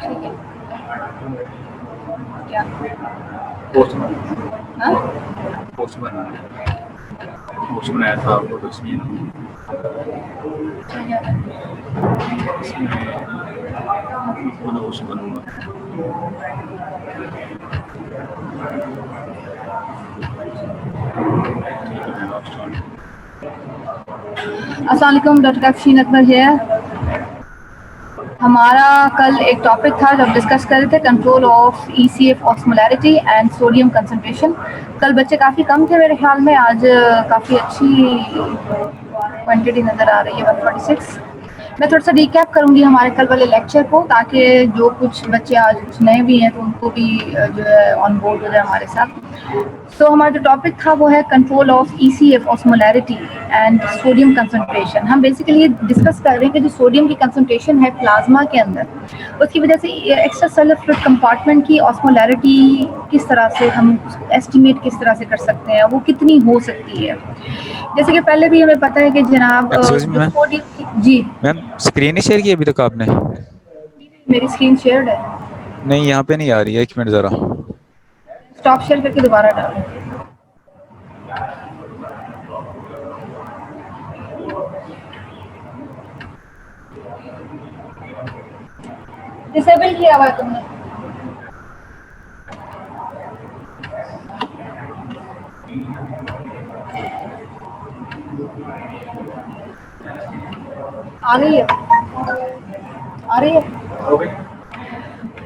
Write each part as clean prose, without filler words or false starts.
ठीक है। क्या? पोस्ट हाँ? पोस्ट बनाना पोस्ट बनाया था आपको तो इसलिए इसमें क्या था? इसमें मैं पोस्ट बनूंगा। अस्सलाम वालेकुम, डॉक्टर काफशीन अकबर है। हमारा कल एक टॉपिक था जब डिस्कस कर रहे थे control of ECF osmolarity and sodium concentration. कल बच्चे काफ़ी कम थे मेरे ख्याल में, आज काफ़ी अच्छी क्वांटिटी नज़र आ रही है 146। मैं थोड़ा सा रिकैप करूंगी हमारे कल वाले लेक्चर को, ताकि जो कुछ बच्चे आज कुछ नए भी हैं तो उनको भी जो है ऑन बोर्ड हो जाए हमारे साथ। तो हमारा जो टॉपिक था वो है control of ECF osmolarity and sodium concentration. हम बेसिकली ये डिस्कस कर रहे हैं कि जो सोडियम की कंसंट्रेशन है प्लाज्मा के अंदर, उसकी वजह से एक्स्ट्रा सेलुलर फ्लूइड कंपार्टमेंट की ऑस्मोलैरिटी किस तरह से हम उसको एस्टिमेट किस तरह से कर सकते हैं, वो कितनी हो सकती है। जैसे कि पहले भी हमें पता है कि जनाब एक्सक्यूज मी जो मैम। सोडियम जी। मैम स्क्रीन ही शेयर की अभी तक आपने? मेरी स्क्रीन शेयर्ड है। नहीं, यहाँ पे नहीं आ रही है, 1 मिनट ज़रा। स्टॉप शेयर करके दोबारा डालें। डिसेबल किया हुआ है तुमने? आ रही है? आ रही है?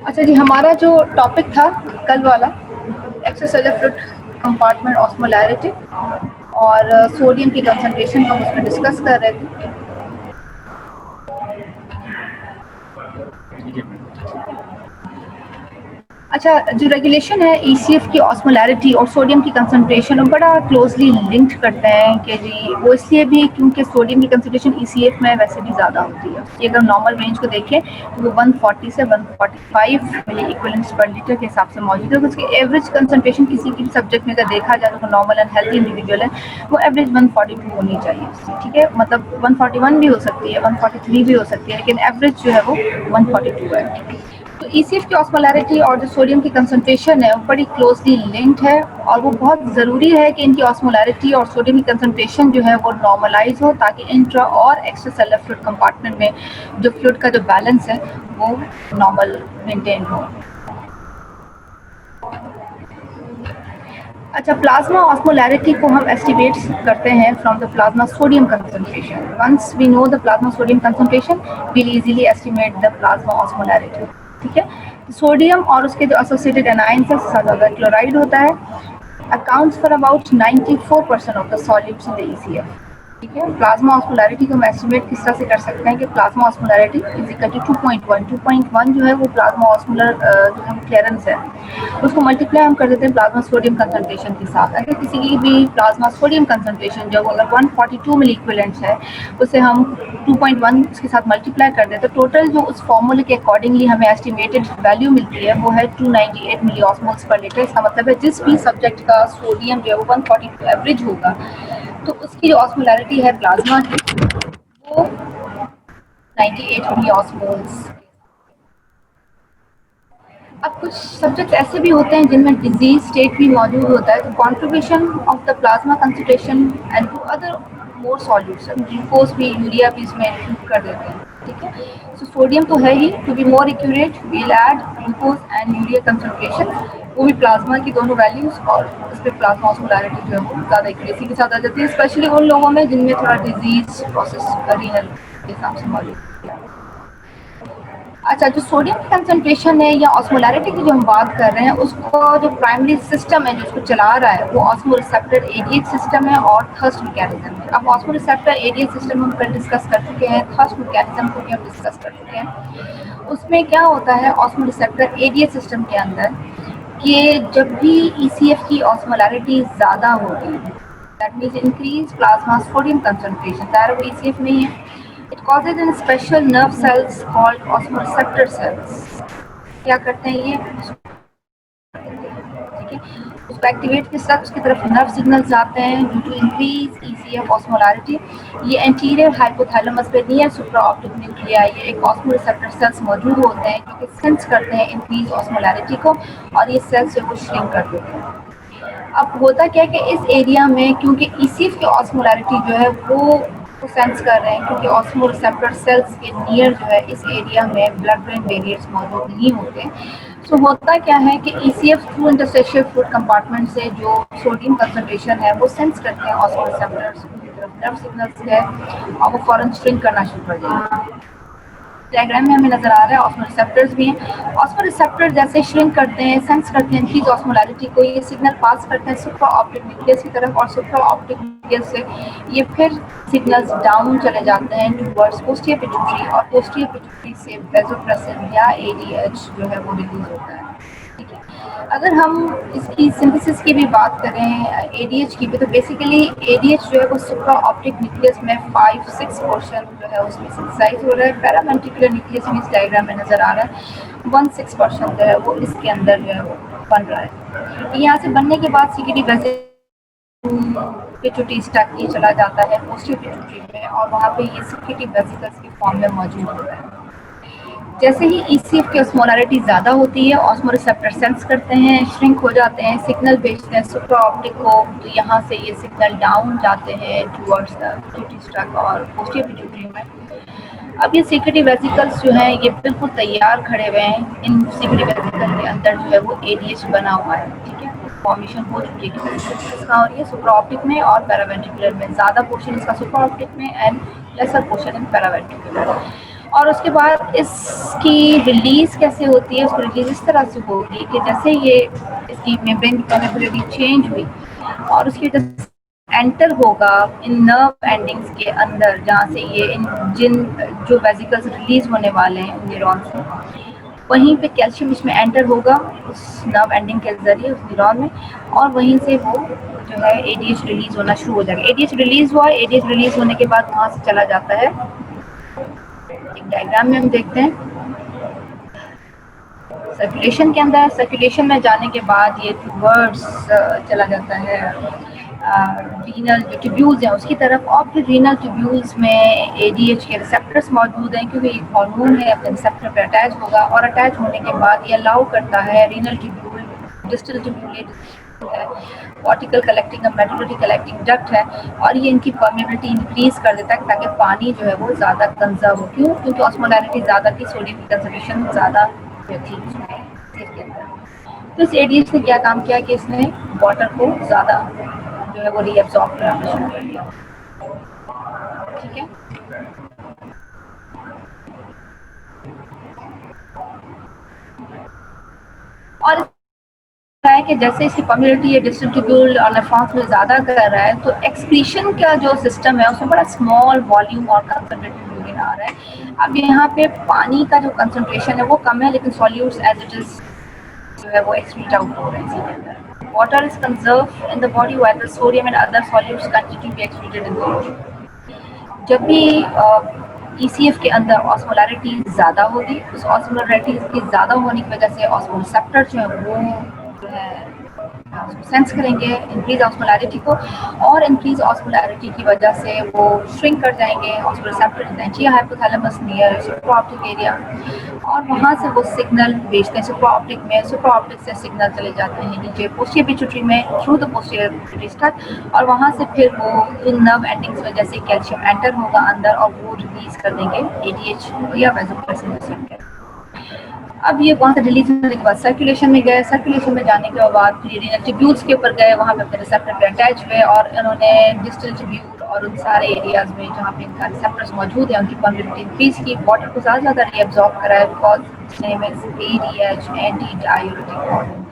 अच्छा जी, हमारा जो टॉपिक था कल वाला एक्स्ट्रासेलुलर फ्लूइड कंपार्टमेंट ऑस्मोलैरिटी और सोडियम की कंसंट्रेशन हम उसमें डिस्कस कर रहे थे। ठीक है मैम। अच्छा, जो रेगुलेशन है ईसीएफ की ऑस्मोलैरिटी और सोडियम की कंसंट्रेशन वो बड़ा क्लोजली लिंक्ड करते हैं कि जी वो इसलिए भी क्योंकि सोडियम की कंसंट्रेशन ईसीएफ में वैसे भी ज़्यादा होती है। ये अगर नॉर्मल रेंज को देखें तो वो 140 से 145 मिली इक्विवेलेंट्स पर लीटर के हिसाब से मौजूद है। उसकी एवरेज कंसंट्रेशन किसी भी सब्जेक्ट में अगर देखा जाए तो नॉर्मल एंड हेल्थी इंडिविजुअल है वो एवरेज 142 होनी चाहिए। ठीक है, मतलब 141 भी हो सकती है, 143 भी हो सकती है, लेकिन एवरेज जो है वो 142 है। तो ईसीएफ की ऑस्मोलैरिटी और जो सोडियम की कंसंट्रेशन है वो बड़ी क्लोजली लिंक्ड है, और वो बहुत ज़रूरी है कि इनकी ऑस्मोलैरिटी और सोडियम की कंसंट्रेशन जो है वो नॉर्मलाइज हो, ताकि इंट्रा और एक्स्ट्रा सेलुलर फ्लूइड कंपार्टमेंट में जो फ्लूइड का जो बैलेंस है वो नॉर्मल मेंटेन हो। अच्छा, प्लाज्मा ऑस्मोलैरिटी को हम एस्टिमेट करते हैं from the plasma sodium concentration. Once we know the plasma sodium concentration we easily estimate the plasma osmolarity. ठीक है, सोडियम और उसके जो एसोसिएटेड एनाइंस है, सबसे ज़्यादा क्लोराइड होता है, accounts for about 94% of the solutes in the ECF. ठीक है, प्लाज्मा ऑस्मोलैरिटी को हम एस्टिमेट किस तरह से कर सकते हैं कि plasma osmolarity is equal to 2.1 जो है वो प्लाज्मा ऑस्मोलर जो है क्लियरेंस है, उसको मल्टीप्लाई हम कर देते हैं प्लाज्मा सोडियम कंसंट्रेशन के साथ। अगर किसी की भी प्लाज्मा सोडियम कंसंट्रेशन जो अगर 142 मिली इक्विवेलेंट्स है उसे हम 2.1 उसके साथ मल्टीप्लाई कर दें तो टोटल जो उस फॉर्मूले के अकॉर्डिंगली हमें एस्टिमेटेड वैल्यू मिलती है वो है 298 मिली ऑस्मोल्स पर लीटर। इसका मतलब है जिस भी सब्जेक्ट का सोडियम जो है वो 142 एवरेज होगा तो उसकी जो ऑस्मोलैरिटी है प्लाज्मा की वो 98 मिली ऑस्मोल्स। अब कुछ सब्जेक्ट ऐसे भी होते हैं जिनमें डिजीज स्टेट भी मौजूद होता है, तो contribution of the plasma concentration and to other more solutes, glucose भी यूरिया भी इसमें इंक्लूड कर देते हैं। ठीक है, सो सोडियम तो है ही, to be more accurate we'll add glucose and urea concentration, वो भी प्लाज्मा की दोनों वैल्यूज, और उस पर प्लाज्मा ऑस्मोलैरिटी जो है वो ज़्यादा एक्यूरेसी के साथ आ जाती है, स्पेशली उन लोगों में जिनमें थोड़ा डिजीज प्रोसेस रीनल के हिसाब से मौजूद है। अच्छा, जो सोडियम की कंसंट्रेशन है या ऑस्मोलैरिटी की जो हम बात कर रहे हैं उसको जो प्राइमरी सिस्टम है जो उसको चला रहा है वो ऑस्मोरिसेप्टर एडिएट सिस्टम है और थर्स्ट मैकेनिज्म है। अब ऑस्मोरिसेप्टर एडिएट सिस्टम हम पहले डिस्कस कर चुके हैं, थर्स्ट मैकेनिज्म को भी हम डिस्कस कर चुके हैं। उसमें क्या होता है ऑस्मोरिसेप्टर एडिएट सिस्टम के अंदर कि जब भी ईसीएफ की ऑस्मोलैरिटी ज़्यादा होगी that means increase plasma sodium concentration, चाहे वो ईसीएफ में ही है, it causes in special nerve cells called osmoreceptor cells। क्या करते हैं ये? ठीक है, उस उसको एक्टिवेट के साथ उसकी तरफ नर्व सिग्नल्स आते हैं due to increase ECF osmolarity. ये एंटीरियर हाइपोथैलेमस पे नियर सुप्रा ऑप्टिक न्यूक्लिया ये एक ऑस्मोरिसेप्टर सेल्स मौजूद होते हैं जो कि सेंस करते हैं इंक्रीज ऑस्मोलैरिटी को, और ये सेल्स जो है वो श्रिंक कर देते हैं। अब होता क्या है कि इस एरिया में क्योंकि ईसीएफ की ऑस्मोलैरिटी जो है वो सेंस कर रहे हैं, क्योंकि ऑस्मोरिसेप्टर सेल्स के नियर जो है इस एरिया में ब्लड ब्रेन बैरियर्स मौजूद नहीं होते। सो होता क्या है कि ECF through interstitial fluid compartment से जो सोडियम कंसंट्रेशन है वो सेंस करते हैं ऑस्मोरिसेप्टर्स की तरफ नर्व सिग्नल्स है, और वो फौरन श्रिंक करना शुरू कर देंगे। डायग्राम में हमें नजर आ रहा है ऑस्मोरिसेप्टर्स भी हैं। ऑस्मोरिसेप्टर जैसे श्रिंक करते हैं, सेंस करते हैं इंक्रीज ऑस्मोलैरिटी को, ये सिग्नल पास करते हैं सुप्रा ऑप्टिक न्यूक्लियस की तरफ, और सुप्रा ऑप्टिक न्यूक्लियस से ये फिर सिग्नल्स डाउन चले जाते हैं टुवर्ड्स पोस्टीरियर पिट्यूटरी, और पोस्टीरियर पिट्यूटरी से वेसोप्रेसिन या एडीएच जो है वो रिलीज होता है। ठीक है, अगर हम इसकी सिंथेसिस की भी बात करें एडीएच की भी, तो बेसिकली एडीएच जो है वो सुप्रा ऑप्टिक न्यूक्लियस में 5-6 पोर्शन जो है उसमें सिंथेसाइज हो रहा है। पैरावेंट्रिकुलर न्यूक्लियस में इस डायग्राम में नजर आ रहा है 1/6 पोर्शन जो है वो इसके अंदर जो है वो बन रहा है। यहाँ से बनने के बाद सीक्रेटरी वेसिकल पिट्यूटरी स्टक ये चला जाता है पोस्टीरियर पिट्यूटरी में, और वहाँ पे ये सीक्रेटरी वेसिकल्स की फॉर्म में मौजूद होता है। जैसे ही ईसीएफ की ऑस्मोलैरिटी ज़्यादा होती है, ऑस्मोरिसेप्टर सेंस करते हैं, श्रिंक हो जाते हैं, सिग्नल भेजते हैं सुप्रा ऑप्टिक को, तो यहाँ से ये सिग्नल डाउन जाते हैं टुवर्ड्स द पिट्यूटरी स्टक और पोस्टीरियर पिट्यूटरी में। अब ये सीक्रेटरी वेसिकल्स जो हैं ये बिल्कुल तैयार खड़े हुए हैं। इन सीक्रेटरी वेसिकल के अंदर जो है वो एडीएच बना हुआ है। ठीक है, फॉर्मेशन हो चुकी है इसका, और ये सुप्रा ऑप्टिक में और पैरावेंट्रिकुलर में, ज़्यादा पोर्शन इसका सुप्रा ऑप्टिक में and lesser portion in paraventricular. और उसके बाद इसकी रिलीज कैसे होती है, उसकी रिलीज इस तरह से होगी कि जैसे ये इसकी मेम्ब्रेन की परमेबिलिटी चेंज हुई और उसकी वजह से एंटर होगा इन नर्व एंडिंग्स के अंदर, जहाँ से ये इन जिन जो वेसिकल्स रिलीज होने वाले हैं न्यूरॉन से, वहीं पे कैल्शियम इसमें एंटर होगा उस नर्व एंडिंग के जरिए उस न्यूरॉन में, और वहीं से वो जो है एडीएच रिलीज होना शुरू हो जाएगा। एडीएच रिलीज हुआ, एडीएच रिलीज होने के बाद वहाँ से चला जाता है, डायग्राम में हम देखते हैं सर्कुलेशन के अंदर। सर्कुलेशन में जाने के बाद ये टुवर्ड्स चला जाता है रीनल जो ट्यूब्यूल्स हैं उसकी तरफ, और फिर रीनल ट्यूब्यूल्स में एडीएच के रिसेप्टर्स मौजूद हैं, क्योंकि एक हार्मोन है अपने रिसेप्टर पर अटैच होगा, और अटैच होने के बाद ये अलाउ करता है रीनल ट्यूब्यूल, डिस्टल ट्यूब्यूल है, cortical collecting medullary collecting duct है, और ये इनकी परमेबिलिटी इंक्रीज कर देता है ताकि पानी जो है वो ज़्यादा कंजर्व हो। क्यों? क्योंकि ऑस्मोलैरिटी ज़्यादा थी, सोडियम की कंसंट्रेशन ज़्यादा थी उसमें के अंदर। तो इस एडीएच ने क्या काम किया कि इसने वाटर को ज़्यादा जो है वो रीअब्सॉर्ब करना शुरू कर दिया। ठीक है, और है कि जैसे इसकी परमेबिलिटी ये डिस्टल ट्यूब्यूल और नेफ्रॉन्स में ज़्यादा कर रहा है, तो एक्सक्रीशन का जो सिस्टम है उसमें बड़ा स्मॉल वॉल्यूम और कंसंट्रेटेड यूरिन आ रहा है। अब यहाँ पे पानी का जो कंसंट्रेशन है वो कम है, लेकिन सॉल्यूट्स एज इट इज जो है वो एक्सक्रीट आउट हो रहे हैं इसी के अंदर। Water is conserve in the body while the sodium and other solutes continue to be excreted in the body. जब भी ईसीएफ के अंदर ऑस्मोलैरिटी ज़्यादा होगी, उस ऑस्मोलैरिटी की ज़्यादा होने की वजह से ऑस्मोरिसेप्टर जो है वो जो है सेंस करेंगे इंक्रीज ऑस्मोलैरिटी को, और इंक्रीज ऑस्मोलैरिटी की वजह से वो श्रिंक कर जाएंगे ऑस्मोरिसेप्टर एंटीरियर हाइपोथैलेमस नियर सुप्रा ऑप्टिक एरिया, और वहाँ से वो सिग्नल भेजते हैं सुप्रा ऑप्टिक में। सुप्रा ऑप्टिक से सिग्नल चले जाते हैं नीचे पोस्टीरियर पिट्यूटरी में through the posterior pituitary stalk, और वहाँ से फिर वो इन नर्व एंडिंग्स में जैसे कैल्शियम एंटर होगा अंदर और वो रिलीज कर देंगे एडीएच या वेसोप्रेसिन। अब ये वहाँ से रिलीज होने के बाद सर्कुलेशन में गए, सर्कुलेशन में जाने के बाद फिर रीनल ट्यूब्यूल्स के ऊपर गए, वहाँ पे अपने रिसेप्टर पे अटैच हुए, और इन्होंने डिस्टल ट्यूब्यूल और उन सारे एरियाज में जहाँ पे इनका रिसेप्टर्स मौजूद है उनकी परमेबिलिटी इंक्रीज की, वाटर को ज़्यादा ज़्यादा रीअब्सॉर्ब कराया, because name is ADH anti diuretic hormone,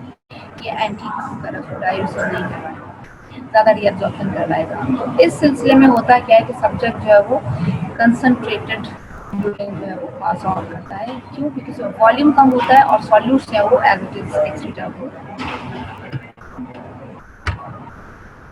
ये एंटी काम कर रहा है, डायूरेसिस नहीं कर रहा है, ज़्यादा रीअब्सॉर्प्शन करवाएगा। इस सिलसिले में होता क्या है कि सब्जेक्ट जो है वो कंसनट्रेटेड यूरिन जो है वो पास ऑन करता है। क्यों? क्योंकि वॉल्यूम कम होता है और सॉल्यूट्स है वो as it is excrete out होता है।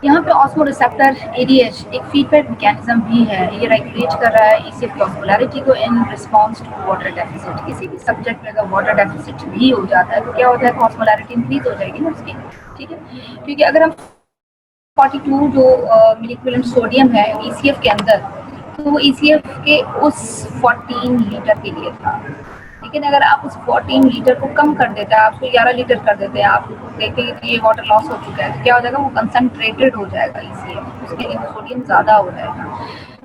यहाँ पे ऑस्मोरिसेप्टर एडीएच एक फीडबैक मैकेनिज्म भी है, ये रेगुलेट कर रहा है ईसीएफ की ऑस्मोलैरिटी को in response to water deficit. किसी भी सब्जेक्ट में अगर वाटर डेफिसिट भी हो जाता है तो क्या हो जाएगा, ऑस्मोलैरिटी इंक्रीज हो जाएगी ना उसकी, ठीक है, क्योंकि अगर हम 42 जो मिलीक्यूलेंट सोडियम है ECF के अंदर, तो वो ECF के उस 14 लीटर के लिए था। लेकिन अगर आप उस 14 लीटर को कम कर देते हैं, आप उसको 11 लीटर कर देते हैं, आप देखेंगे कि ये वाटर लॉस हो चुका है, तो क्या हो जाएगा, वो कंसनट्रेटेड हो जाएगा ECF, उसके लिए सोडियम ज़्यादा हो जाएगा।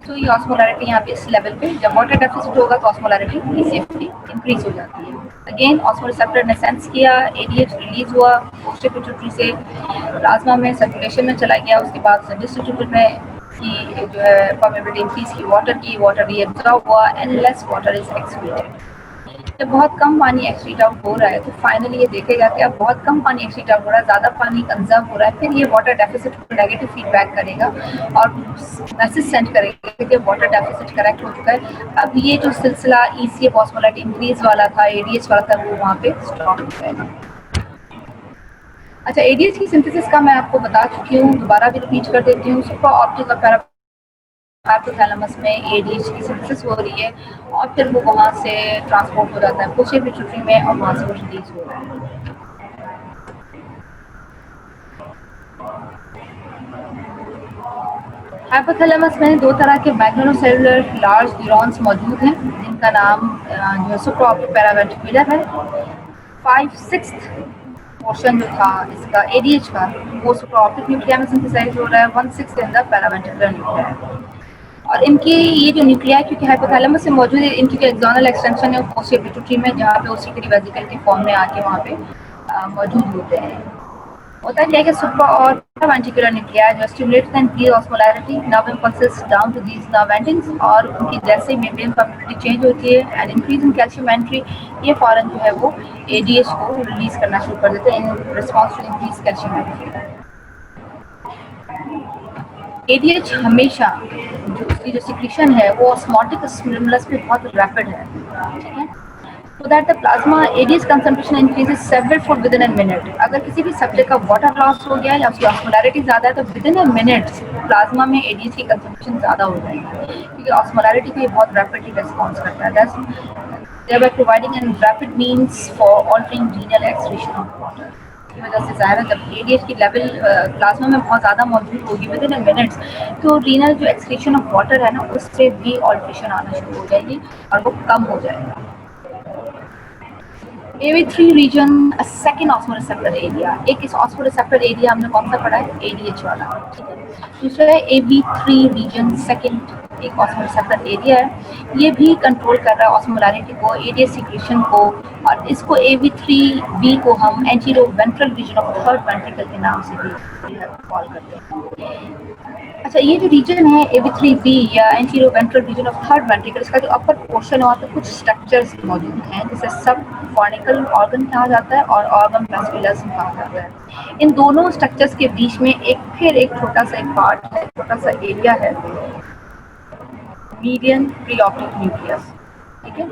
तो ये ऑस्मोलैरिटी यहाँ पे इस लेवल पे, जब वाटर डेफिसिट होगा तो ऑस्मोलैरिटी ECF की इंक्रीज हो जाती है। अगेन ऑस्मोरिसेप्टर ने सेंस किया, ADH रिलीज हुआ पोस्टर पिट्यूटरी से, प्लाज्मा में सर्कुलेशन में चला गया, उसके बाद डिस्ट्रीब्यूटर में की जो है परमेबिलिटी इंक्रीज की वाटर की, वाटर रीअब्सॉर्ब हुआ and less water is excreted. जब बहुत कम पानी एक्सक्रीट आउट हो रहा है तो फाइनली ये देखेगा कि अब बहुत कम पानी एक्सक्रीट आउट हो रहा है, ज़्यादा पानी कंजर्व हो रहा है, फिर ये वाटर डेफिसिट को नेगेटिव फीडबैक करेगा और मैसेज सेंड करेगा कि वाटर डेफिसिट करेक्ट हो चुका है। अब ये जो सिलसिला ECF ऑस्मोलैरिटी इंक्रीज वाला था, ADH वाला था, वो वहाँ पे स्टॉप हो जाएगा। अच्छा, ADH की सिंथेसिस का मैं आपको बता चुकी हूँ, दोबारा भी रिपीट कर देती हूँ। सुप्रा ऑप्टिक और हाइपोथैलेमस में ADH की सिंथेसिस हो रही है और फिर वो वहाँ से ट्रांसपोर्ट हो जाता है पोस्टीरियर पिट्यूटरी में और वहाँ से वो रिलीज हो रहा है। हाइपोथैलेमस में दो तरह के मैग्नेटोसेलुलर लार्ज न्यूरॉन्स मौजूद हैं, जिनका नाम जो है सुप्राऑप्टिक पैरावेंट्रिकुलर है। 5/6 पोर्शन जो था इसका ADH का, वो सुप्राऑप्टिक न्यूक्लिया में सिंथेसाइज हो रहा है, 1/6 इन द पैरावेंट्रिकुलर न्यूक्लिया। और इनकी ये जो न्यूक्लिया क्योंकि हाइपोथैलेमस से मौजूद है, इनकी जो एक्सोनल एक्सटेंशन है वो पोस्टीरियर पिट्यूटरी में, जहाँ पे ओसिकुलरी वेसिकल के फॉर्म में आके वहाँ पे मौजूद होते हैं। होता क्या है कि सुप्रा और वेंट्रिकुलर न्यूक्लिया जो stimulate and increase osmolarity nerve impulses down to these nerve endings, और उनकी जैसे मेम्ब्रेन परमेबिलिटी चेंज होती है and increase in calcium entry, ये फौरन जो है वो ADH को रिलीज करना शुरू कर देते हैं in response to increase calcium entry. ADH हमेशा जो उसकी जो सिक्रीशन है वो ऑस्मोटिक स्टिमुलस में बहुत रैपिड है, ठीक है। So that the plasma ADH concentration increases several fold within a minute. अगर किसी भी सब्जेक्ट का वाटर लॉस हो गया या उसकी ऑस्मोलैरिटी ज़्यादा है तो विदिन अ मिनट प्लाज्मा में ADH की कंसंट्रेशन ज़्यादा हो जाएगी, क्योंकि ऑस्मोलैरिटी को ये बहुत रैपिडली रिस्पॉन्स करता है। Thus thereby providing a rapid means for altering renal excretion of water. की वजह से ज़ाहिर है जब ADH की लेवल प्लाज्मा में बहुत ज़्यादा मौजूद होगी विदिन अ मिनट्स, तो रीनल जो एक्सक्रीशन ऑफ वाटर है ना, उससे भी ऑल्ट्रेशन आना शुरू हो जाएगी और वो कम हो जाएगा। AV3 रीजन सेकेंड ऑस्मोरिसेप्टर एरिया, एक इस ऑस्मोरिसेप्टर एरिया हमने कौन सा पढ़ा है, ADH वाला, ठीक है। दूसरा है AV3 रीजन सेकेंड, एक ऑस्मोरिसेप्टर एरिया है, ये भी कंट्रोल कर रहा है ऑस्मोलैरिटी को, ADH सिक्रीशन को, और इसको AV3B को हम anteroventral region of third ventricle के नाम से भी कॉल करते हैं। अच्छा, ये जो रीजन है AV3B या anteroventral region of third ventricle, इसका जो अपर पोर्शन है वहाँ पे कुछ स्ट्रक्चर्स मौजूद हैं, जिसे सब कॉर्निकल ऑर्गन कहा जाता है और ऑर्गन वेस्कुलस कहा जाता है। इन दोनों स्ट्रक्चर्स के बीच में एक छोटा सा एक पार्ट है, छोटा सा एरिया है, मीडियन प्रीऑप्टिक न्यूक्लियस, ठीक है।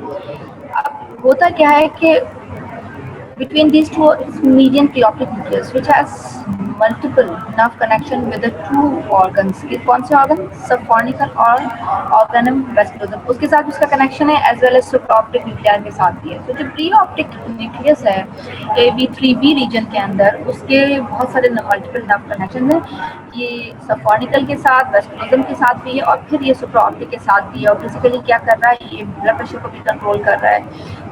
अब होता क्या है कि between these two is median preoptic nucleus which has multiple nerve connection with the two organs। ये कौन से organ, subcortical और organum vesculosum, उसके साथ उसका connection है as well as supraoptic nuclei के साथ भी है। तो जो preoptic nucleus है AV3B region के अंदर, उसके बहुत सारे multiple nerve connections हैं, ये सबकॉर्निकल के साथ, वेस्कुलोजम के साथ भी है और फिर ये सुप्राऑप्टिक के साथ भी है। और बेसिकली क्या कर रहा है, ये ब्लड प्रेशर को भी कंट्रोल कर रहा है,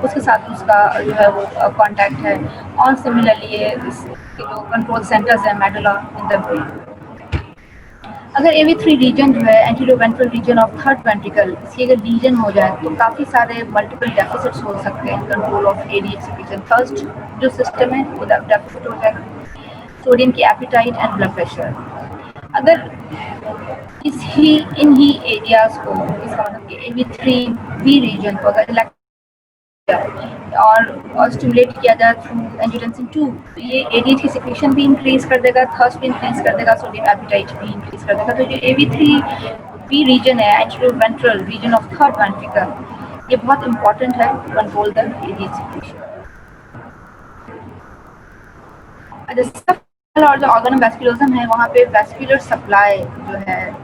उसके साथ उसका जो है वो कॉन्टैक्ट है। और सिमिलरली ये इसके जो कंट्रोल सेंटर्स है मेडुला इन द ब्रेन। अगर AV3 रीजन जो है anteroventral region of third ventricle, इसकी अगर रीजन हो जाए तो काफ़ी सारे मल्टीपल डेफिसिट्स हो सकते हैं control of ADH secretion. First जो सिस्टम है वो डेफिसिट हो जाएगा, सोडियम की एपिटाइट एंड ब्लड प्रेशर। अगर इन ही एरियाज को, इसका मतलब कि AV3B रीजन को अगर और स्टिमुलेट किया जाए थ्रू एंजियोटेंसिन 2, तो ये ADH की सिक्रीशन भी इंक्रीज कर देगा, थर्स्ट भी इंक्रीज कर देगा, सोडियम एपिटाइट भी इंक्रीज कर देगा। तो जो AV3B रीजन है anteroventral region of third ventricle, ये बहुत इंपॉर्टेंट है to control the ADH secretion. और जो ऑर्गन वेस्कुलोजम है, वहाँ पे वेस्कुलर सप्लाई जो है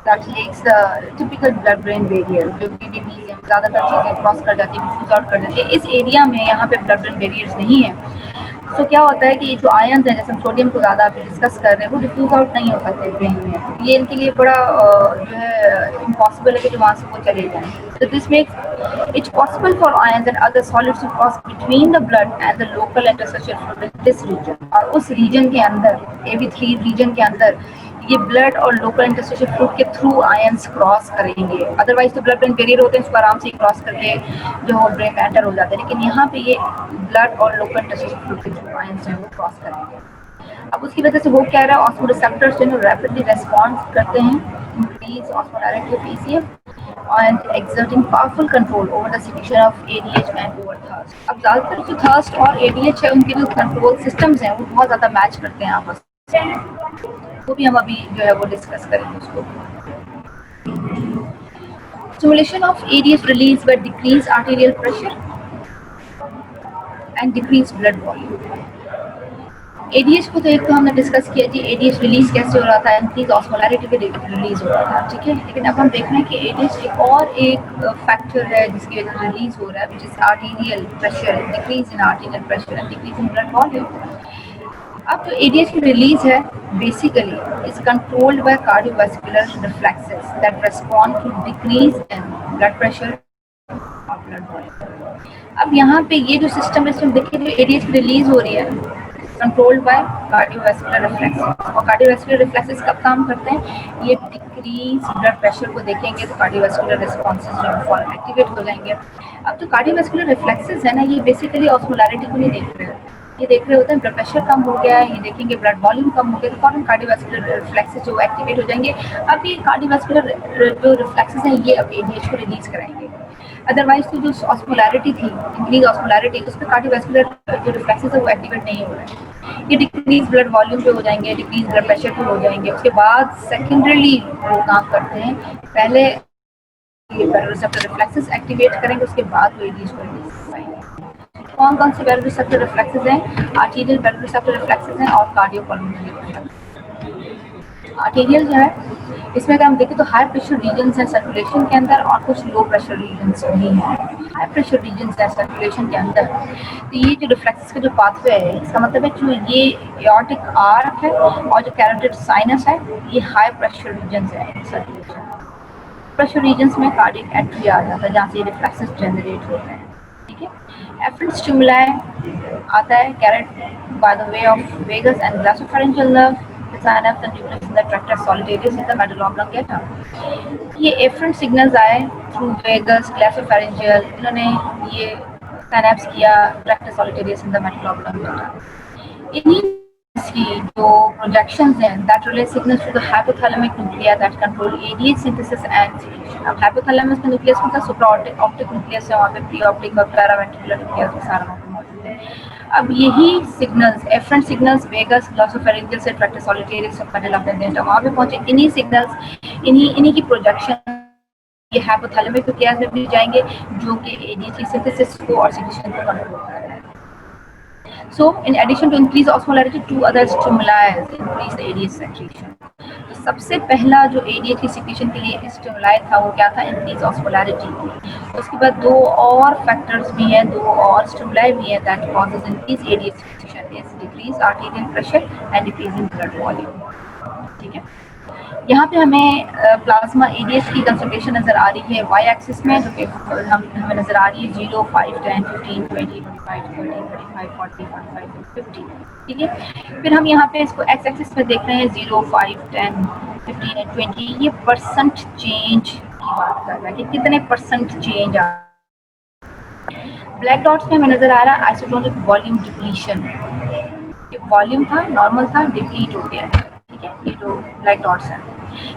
that leaks the typical blood brain barrier, जो कि ज़्यादातर चीज़ें क्रॉस कर जाती है, डिफ्यूज आउट कर जाती है। इस एरिया में यहाँ पे ब्लड ब्रेन बैरियर्स नहीं है, सो क्या होता है कि जो आयन है, जैसे सोडियम को ज़्यादा अभी डिस्कस कर रहे हैं, वो डिफ्यूज आउट नहीं हो पाते ब्रेन में। ये इनके लिए बड़ा जो है इम्पॉसिबल है कि जो वहाँ से वो चले जाएँ। तो this makes its possible for ions and other solids to cross between the blood and the local interstitial fluid in this region. और उस रीजन के अंदर, AB3 रीजन के अंदर ये ब्लड और लोकल इंटरस्टिशियल फ्लूइड के थ्रू आयंस क्रॉस करेंगे। अदरवाइज तो ब्लड ब्रेन बैरियर होते हैं, इसको आराम से क्रॉस करके जो है ब्रेन में एंटर हो जाते हैं, लेकिन यहाँ पे ये ब्लड और लोकल इंटरस्टिशियल फ्लूइड के थ्रू आयंस जो है वो क्रॉस करेंगे। अब उसकी वजह से वो क्या रहा है, ऑस्मोरिसेप्टर्स जो है रैपिडली रेस्पॉन्स करते हैं, increase osmolarity of ECM and exerting powerful control over the secretion of ADH and over thirst। अब ज़्यादातर जो थर्स्ट और ADH है उनके जो कंट्रोल सिस्टम्स हैं वो बहुत ज़्यादा मैच करते हैं आपस में, वो भी हम अभी जो है वो डिस्कस करेंगे उसको। Stimulation of ADH release by decreased arterial pressure and decreased blood volume। ADH को तो एक तो हमने डिस्कस किया जी, ADH रिलीज कैसे हो रहा था, इंक्रीज ऑस्मोलैरिटी पे रिलीज हो रहा था, ठीक है। लेकिन अब हम देख रहे हैं कि ADH एक और एक फैक्टर है जिसकी वजह से रिलीज हो रहा है, which is arterial pressure, decrease in arterial pressure and decrease in blood volume. अब जो ADH की रिलीज है basically is controlled by cardiovascular reflexes that respond to decrease in blood pressure और ब्लड वॉल्यूम। अब यहाँ पे ये जो सिस्टम है, इसमें देखिए जो ADH की रिलीज हो रही है कंट्रोल्ड बाय कार्डियोवास्कुलर रिफ्लेक्सेस। और कार्डियोवास्कुलर रिफ्लेक्सेस कब काम करते हैं, ये डिक्रीज ब्लड प्रेशर को देखेंगे तो कार्डियोवास्कुलर रिस्पॉन्सेज जो है फॉर एक्टिवेट हो जाएंगे। अब जो कार्डियोवास्कुलर रिफ्लेक्सेस है ना, ये बेसिकली ऑस्मोलैरिटी को नहीं देख रहे हैं, ये देख रहे होते हैं ब्लड प्रेशर कम हो गया है, ये देखेंगे ब्लड वॉल्यूम कम हो गया तो फॉरन कार्डियोवास्कुलर रिफ्लेक्सेस जो एक्टिवेट हो जाएंगे। अब ये कार्डियोवास्कुलर जो रिफ्लेक्सेस हैं ये अब ADH को रिलीज कराएंगे। अदरवाइज तो जो ऑस्मोलैरिटी थी, इंक्रीज ऑस्मोलैरिटी, उस पर कार्डियोवास्कुलर जो रिफ्लेक्सेस है वो एक्टिवेट नहीं हो रहे हैं। ये डिक्रीज ब्लड वॉल्यूम पे हो जाएंगे, डिक्रीज ब्लड प्रेशर पे हो जाएंगे। उसके बाद सेकेंडरीली वो काम करते हैं, पहले ये बैरोरिसेप्टर रिफ्लेक्सेस एक्टिवेट करेंगे, उसके बाद वो ADH को रिलीज कराएंगे। कौन कौन से बैरोरिसेप्टर रिफ्लेक्सेस हैं, आर्टीरियल बैरोरिसेप्टर रिफ्लेक्सेस हैं और कार्डियोपल्मोनरी रिफ्लेक्सेस। आर्टीरियल जो है इसमें अगर हम देखें तो हाई प्रेशर रीजन्स हैं सर्कुलेशन के अंदर और कुछ लो प्रेशर रीजन्स भी हैं। हाई प्रेशर रीजन्स हैं सर्कुलेशन के अंदर, तो ये जो रिफ्लेक्सेस का जो पाथवे है, इसका मतलब है जो ये एओर्टिक आर्क है और जो कैरोटिड साइनस है, ये हाई प्रेशर रीजन्स हैं सर्कुलेशन। प्रेशर रीजन्स में कार्डियक एंट्री आ जाता है जहाँ से रिफ्लेक्सेस जनरेट होते हैं, ठीक है। एफरेंट स्टिमुलाई आता है carried by the way of vagus and glossopharyngeal nerve, the synapse and nucleus in the tractus solitarius in the medulla oblongata। ये एफरेंट सिग्नल्स आए थ्रू वेगस ग्लैसोफेरेंजियल, इन्होंने ये सिनेप्स किया tractus solitarius in the medulla oblongata. इन्हीं की जो projections हैं that relay signals to the hypothalamic nuclei that control ADH synthesis and secretion. अब हाइपोथैलेमस का न्यूक्लियस में सुप्रा ऑप्टिक न्यूक्लियस है, वहाँ पे प्री ऑप्टिक और पैरावेंट्रिकुलर न्यूक्लियस सारा मौजूद है। अब यही signals efferent signals vagus glossopharyngeal से ट्रैक्टस सॉलिटेरियस और मेडुला ओब्लोंगेटा वहाँ पे पहुंचे। इन्हीं सिग्नल्स इन्हीं की प्रोजेक्शन ये हाइपोथैलेमिक न्यूक्लियस में भी जाएंगे जो कि ADH की सिंथेसिस को और सिक्रीशन को कंट्रोल कर रहा है। So, in addition to increase osmolarity, two other stimuli increase the ADH secretion। तो सबसे पहला जो ADH की सिक्रीशन के लिए स्टिमुलाई था वो क्या था, इंक्रीज ऑस्मोलैरिटी। उसके बाद दो और फैक्टर्स भी हैं, दो और स्टिमुलाई भी हैं that causes increase ADH secretion, is decrease arterial pressure and decrease in blood volume, ठीक है। यहाँ पे हमें प्लाज्मा ADH की कंसंट्रेशन नज़र आ रही है वाई एक्सिस में, जो कि हमें नज़र आ रही है 0, 5, 10, 15, 20, 25, 30, 35, 40, 45, 50, ठीक है। फिर हम यहाँ पे इसको एक्स एक्सिस में देख रहे हैं 0, 5, 10, 15 एंड 20। ये परसेंट चेंज की बात कर रहा है कि कितने परसेंट चेंज आ। ब्लैक डॉट्स में हमें नज़र आ रहा है आइसोटोनिक वॉल्यूम डिप्लीशन। वॉल्यूम था नॉर्मल था, डिप्लीट हो गया है, ठीक है, ये जो ब्लैक डॉट्स हैं।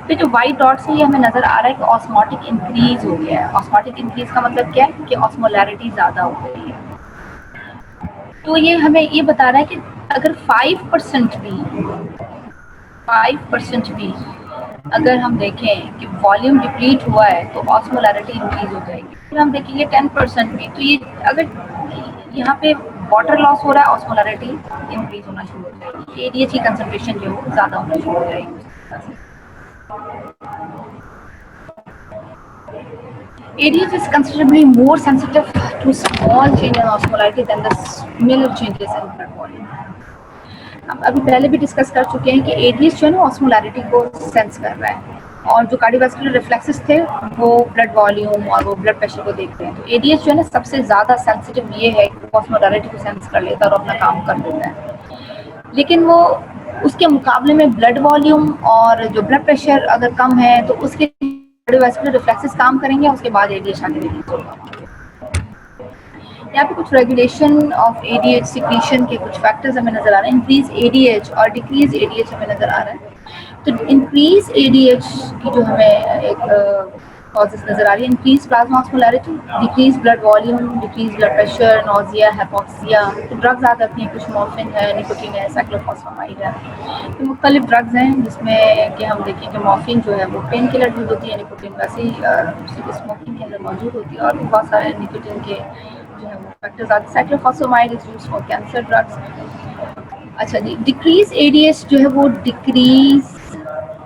फिर जो वाइट डॉट्स है ये हमें नज़र आ रहा है कि ऑस्मोटिक इंक्रीज हो गया है। ऑस्मोटिक इंक्रीज का मतलब क्या है कि ऑस्मोलैरिटी ज़्यादा हो गई है। तो ये हमें ये बता रहा है कि अगर 5% भी अगर हम देखें कि वॉल्यूम डिप्लीट हुआ है तो ऑस्मोलैरिटी इंक्रीज हो जाएगी। फिर हम देखेंगे 10% भी, तो ये अगर यहाँ पे वाटर लॉस हो रहा है ऑस्मोलैरिटी इंक्रीज होना शुरू हो जाएगी, ADH की कंसंट्रेशन जो है ज़्यादा होना शुरू हो जाएगी। ADH is considerably more sensitive to small change in osmolarity than the similar changes in blood volume. हम अभी पहले भी डिस्कस कर चुके हैं कि एडीएच जो है ना ऑस्मोलैरिटी को सेंस कर रहा है, और जो कार्डियोवास्कुलर रिफ्लेक्सेस थे वो ब्लड वॉल्यूम और वो ब्लड प्रेशर को देखते हैं। तो एडीएच जो है ना सबसे ज़्यादा सेंसिटिव ये है कि ऑस्मोलैरिटी को सेंस कर लेता है और अपना काम कर देता है। लेकिन वो उसके मुकाबले में ब्लड वॉल्यूम और जो ब्लड प्रेशर अगर कम है तो उसके कार्डियोवास्कुलर रिफ्लेक्सेस काम करेंगे, उसके बाद एडीएच आगे रिलीज होगा। यहाँ पे कुछ रेगुलेशन ऑफ एडीएच सिक्रीशन के कुछ फैक्टर्स हमें नजर आ रहे हैं। इंक्रीज एडीएच और डिक्रीज एडीएच हमें नजर आ रहा है। तो इंक्रीज एडीएच की जो हमें एक कॉजेस नजर आ रही है, increase plasma osmolarity, decrease blood volume, decrease blood pressure, nausea, hypoxia. तो ड्रग्स आ जाती हैं, कुछ मॉर्फिन है, निकोटीन है, साइक्लोफॉस्फेमाइड है। तो मुख्तलिफ ड्रग्स हैं जिसमें कि हम देखें कि मॉर्फिन जो है वो पेन किलर यूज होती है, निकोटीन वैसे ही स्मोकिंग के अंदर मौजूद होती है, और भी बहुत सारे निकोटीन के जो है वो फैक्टर्स आते हैं। Cyclophosphamide is used for cancer drugs. अच्छा जी, डिक्रीज एडीएच जो है वो decrease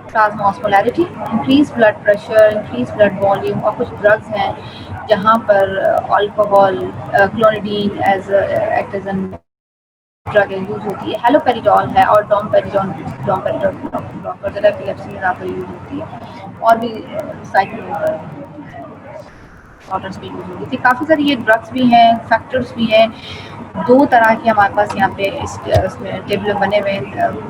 plasma osmolarity, increase blood pressure, increase blood volume, और कुछ ड्रग्स हैं जहाँ पर alcohol, clonidine as act as an drug use होती है, हेलोपेरिडोल है, और डोमपेरिडोल ब्लॉकर एपिलेप्सी में ज़्यादा यूज होती है, और भी साइक्लो ऑर्डर्स भी यूज होती थी। काफ़ी सारी ये ड्रग्स भी हैं, फैक्टर्स भी हैं। दो तरह के हमारे पास यहाँ पे इसमें टेबल में बने हुए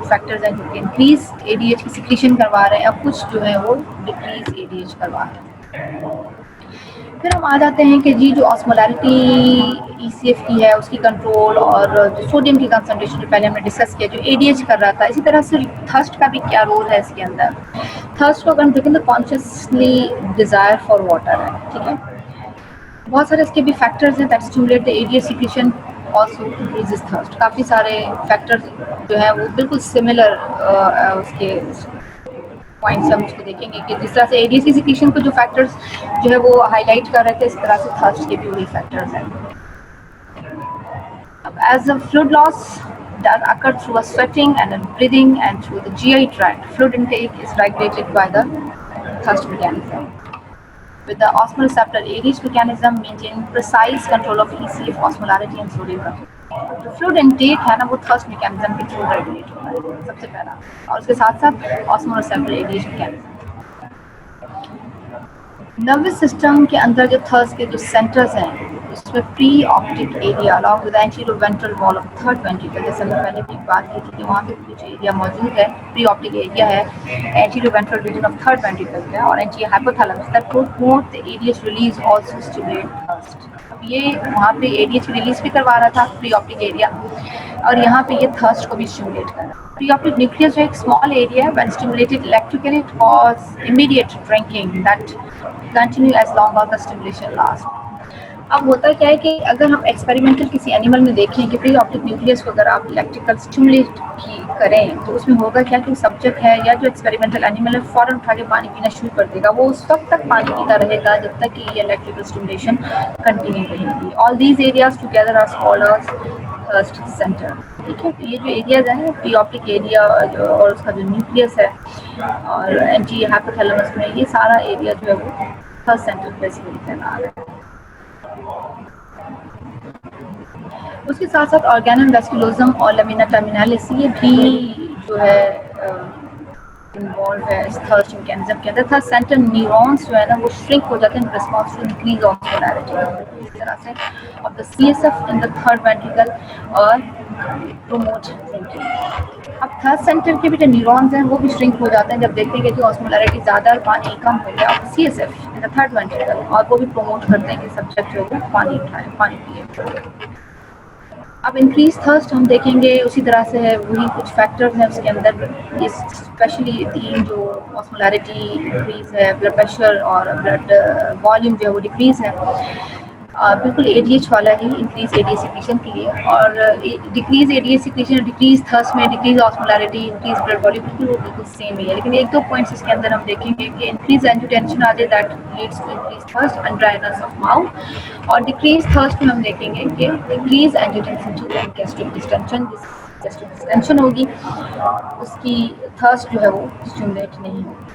फैक्टर्स हैं जो कि इंक्रीज एडीएच की सिक्रीशन करवा रहे हैं, और कुछ जो है वो डिक्रीज एडीएच करवा रहे हैं। फिर हम आ जाते हैं कि जी जो ऑस्मोलैरिटी ईसीएफ की है उसकी कंट्रोल, और जो सोडियम की कंसंट्रेशन जो पहले हमने डिस्कस किया जो एडीएच कर रहा था, इसी तरह से थर्स्ट का भी क्या रोल है इसके अंदर। थर्स्ट को अगर हम देखें तो कॉन्शियसली डिज़ायर फॉर वाटर है, ठीक है। बहुत सारे इसके भी फैक्टर्स हैं that stimulate the ADH secretion also increases thirst. काफ़ी सारे फैक्टर्स जो है वो बिल्कुल सिमिलर उसके पॉइंट्स हम उसको देखेंगे कि जिस तरह से एडीएच की सिक्रीशन को जो फैक्टर्स जो है वो हाईलाइट कर रहे थे, इस तरह से थर्स्ट के भी वही फैक्टर्स हैं। अब as a fluid loss that occur through a sweating and a breathing and through the GI tract, fluid intake is regulated by the thirst mechanism. With the osmoreceptor ADH mechanism maintain precise control of ECF, osmolarity and sodium control. तो fluid intake है ना वो thirst mechanism के through regulate होता है सबसे पहला, और उसके साथ साथ ऑस्मोरेसेप्टर एडीएच मैकेनिज्म। नर्वस सिस्टम के अंदर जो थर्स्ट के जो सेंटर्स हैं उसमें pre optic area along with anterior ventral wall of third ventricle, जैसे हमने पहले भी बात की थी कि वहाँ पे कुछ एरिया मौजूद है, प्री ऑप्टिक एरिया है anterior ventral region of third ventricle का, और anterior hypothalamus that promote the ADH release also stimulate thirst. अब ये वहाँ पे एडीएच रिलीज भी करवा रहा था प्री ऑप्टिक एरिया, और यहाँ पे ये थर्स्ट को भी स्टिमुलेट कर रहा है। प्री ऑप्टिक न्यूक्लियस जो एक स्मॉल एरिया है when stimulated electrically it cause immediate drinking that continue as long as the stimulation last. अब होता क्या है कि अगर हम एक्सपेरिमेंटल किसी एनिमल में देखें कि प्री ऑप्टिक न्यूक्लियस को अगर आप इलेक्ट्रिकल स्टिमुलेट करें तो उसमें होगा क्या कि सब्जेक्ट है या जो एक्सपेरिमेंटल एनिमल है फ़ौरन उठा के पानी पीना शुरू कर देगा, वो उस वक्त तक पानी पीता रहेगा जब तक कि ये इलेक्ट्रिकल स्टिमुलेशन कंटिन्यू रहेगी। All these areas together are called as thirst centre, ठीक है। तो ये जो एरियाज हैं प्री ऑप्टिक एरिया और उसका जो न्यूक्लियस है और एंटीरियर हाइपोथैलेमस में, ये सारा एरिया जो है वो थर्स्ट सेंटर बेसिकली कहना है। उसके साथ साथ ऑर्गेनम वेस्कुलोजम और लमिना टर्मिनालिस ये भी जो है इन्वॉल्व है इस थर्स्ट मैकेनिज्म के अंदर। थर्स्ट सेंटर न्यूरॉन्स जो है ना वो श्रिंक हो जाते हैं रिस्पॉन्स टू इंक्रीज ऑस्मोलैरिटी इस तरह से of the CSF in the third ventricle और प्रोमोट ड्रिंकिंग। अब थर्ड सेंटर के भी जो न्यूरॉन्स हैं वो भी श्रिंक हो जाते हैं जब देखते हैं कि ऑस्मोलैरिटी ज़्यादा और पानी कम हो गया of CSF in the third ventricle, और वो भी प्रोमोट करते हैं कि सब्जेक्ट जो है पानी उठाए, पानी पिए। अब इंक्रीज थर्स्ट हम देखेंगे उसी तरह से है, वही कुछ फैक्टर्स हैं उसके अंदर, ये स्पेशली तीन जो ऑस्मोलैरिटी इंक्रीज है, ब्लड प्रेशर और ब्लड वॉल्यूम जो है वो डिक्रीज है, बिल्कुल एडीएच वाला ही इंक्रीज एडीएच सिक्रीशन के लिए, और decrease ADH secretion, decrease thirst में decrease osmolarity, increase blood volume बिल्कुल सेम ही है। लेकिन एक दो पॉइंट्स इसके अंदर हम देखेंगे कि इंक्रीज एंजियोटेंशन आ जाए that leads to increase thirst and dryness of mouth, और डिक्रीज थर्स्ट में हम देखेंगे कि increase angiotensin to gastric distension, gastric distension होगी उसकी थर्स्ट जो है वो स्टिमुलेट नहीं होगी।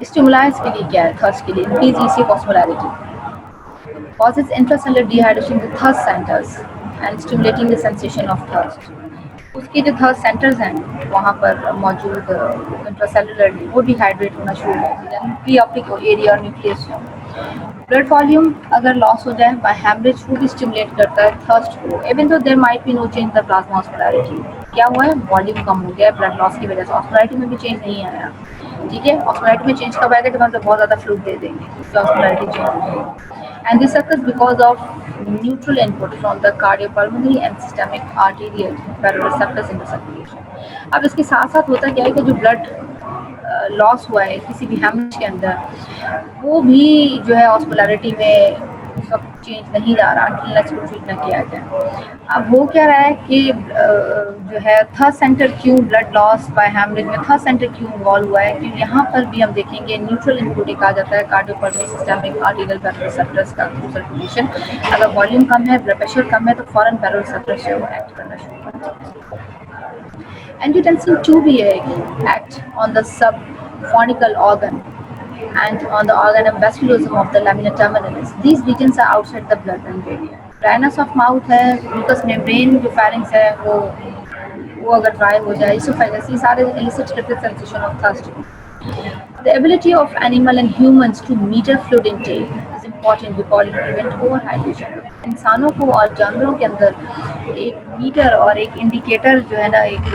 स्टिमुलाइज के लिए क्या है, थर्स्ट के लिए increase EC osmolarity, causes intracellular dehydration in the thirst centers and stimulating the sensation of thirst. उसके जो थर्स्ट सेंटर्स हैं वहाँ पर मौजूद इंट्रासेलुलर वो डिहाइड्रेट होना शुरू हो जाती है, प्री ऑप्टिक एरिया और न्यूक्लियस जो ब्लड वॉल्यूम अगर लॉस हो जाए बाय हैमरेज वो भी स्टिमुलेट करता है थर्स्ट को, even though there might be no change the plasma osmolarity. क्या हुआ है, वॉल्यूम कम हो गया ब्लड लॉस की वजह से, ऑस्मोलैरिटी में भी चेंज नहीं आया। ठीक है, ऑस्मोलैरिटी में चेंज कब आएगा जब हम बहुत ज़्यादा फ्लूइड दे देंगे तो ऑस्मोलैरिटी चेंज हो जाएगी। And this occurs because of neutral input from the cardiopulmonary and systemic arterial baroreceptors in the circulation. अब इसके साथ साथ होता क्या है कि जो ब्लड लॉस हुआ है किसी भी हेमरेज के अंदर वो भी जो है ऑस्मोलैरिटी में उस वक्त चेंज नहीं ला रहा until उसको ट्रीट ना किया जाए। अब हो क्या रहा है कि जो है थर्ड सेंटर क्यों ब्लड लॉस बाय हेमरेज में थर्ड सेंटर क्यों इन्वॉल्व हुआ है, क्योंकि यहाँ पर भी हम देखेंगे न्यूट्रल इनपुट एक आ जाता है कार्डियोपल्मोनरी सिस्टमिक आर्टेरियल बैरोरेसेप्टर्स का थ्रू सर्कुलेशन। अगर वॉल्यूम कम है, ब्लड प्रेशर कम है तो फॉरन बैरोरेसेप्टर्स जो है वो एक्ट करना शुरू कर देते हैं। Angiotensin II भी है act on the subphonical organ and on the organ of vasculosum of the lamina terminalis. These regions are outside the blood-brain barrier. Dryness of mouth है, mucous membrane जो pharynx है वो अगर ड्राई हो जाए, esophagus, ये सारे elicit rapid sensation of thirst. The ability of animal and humans to meter fluid intake is important because it prevents overhydration. इंसानों को और जानवरों के अंदर एक मीटर और एक इंडिकेटर जो है ना एक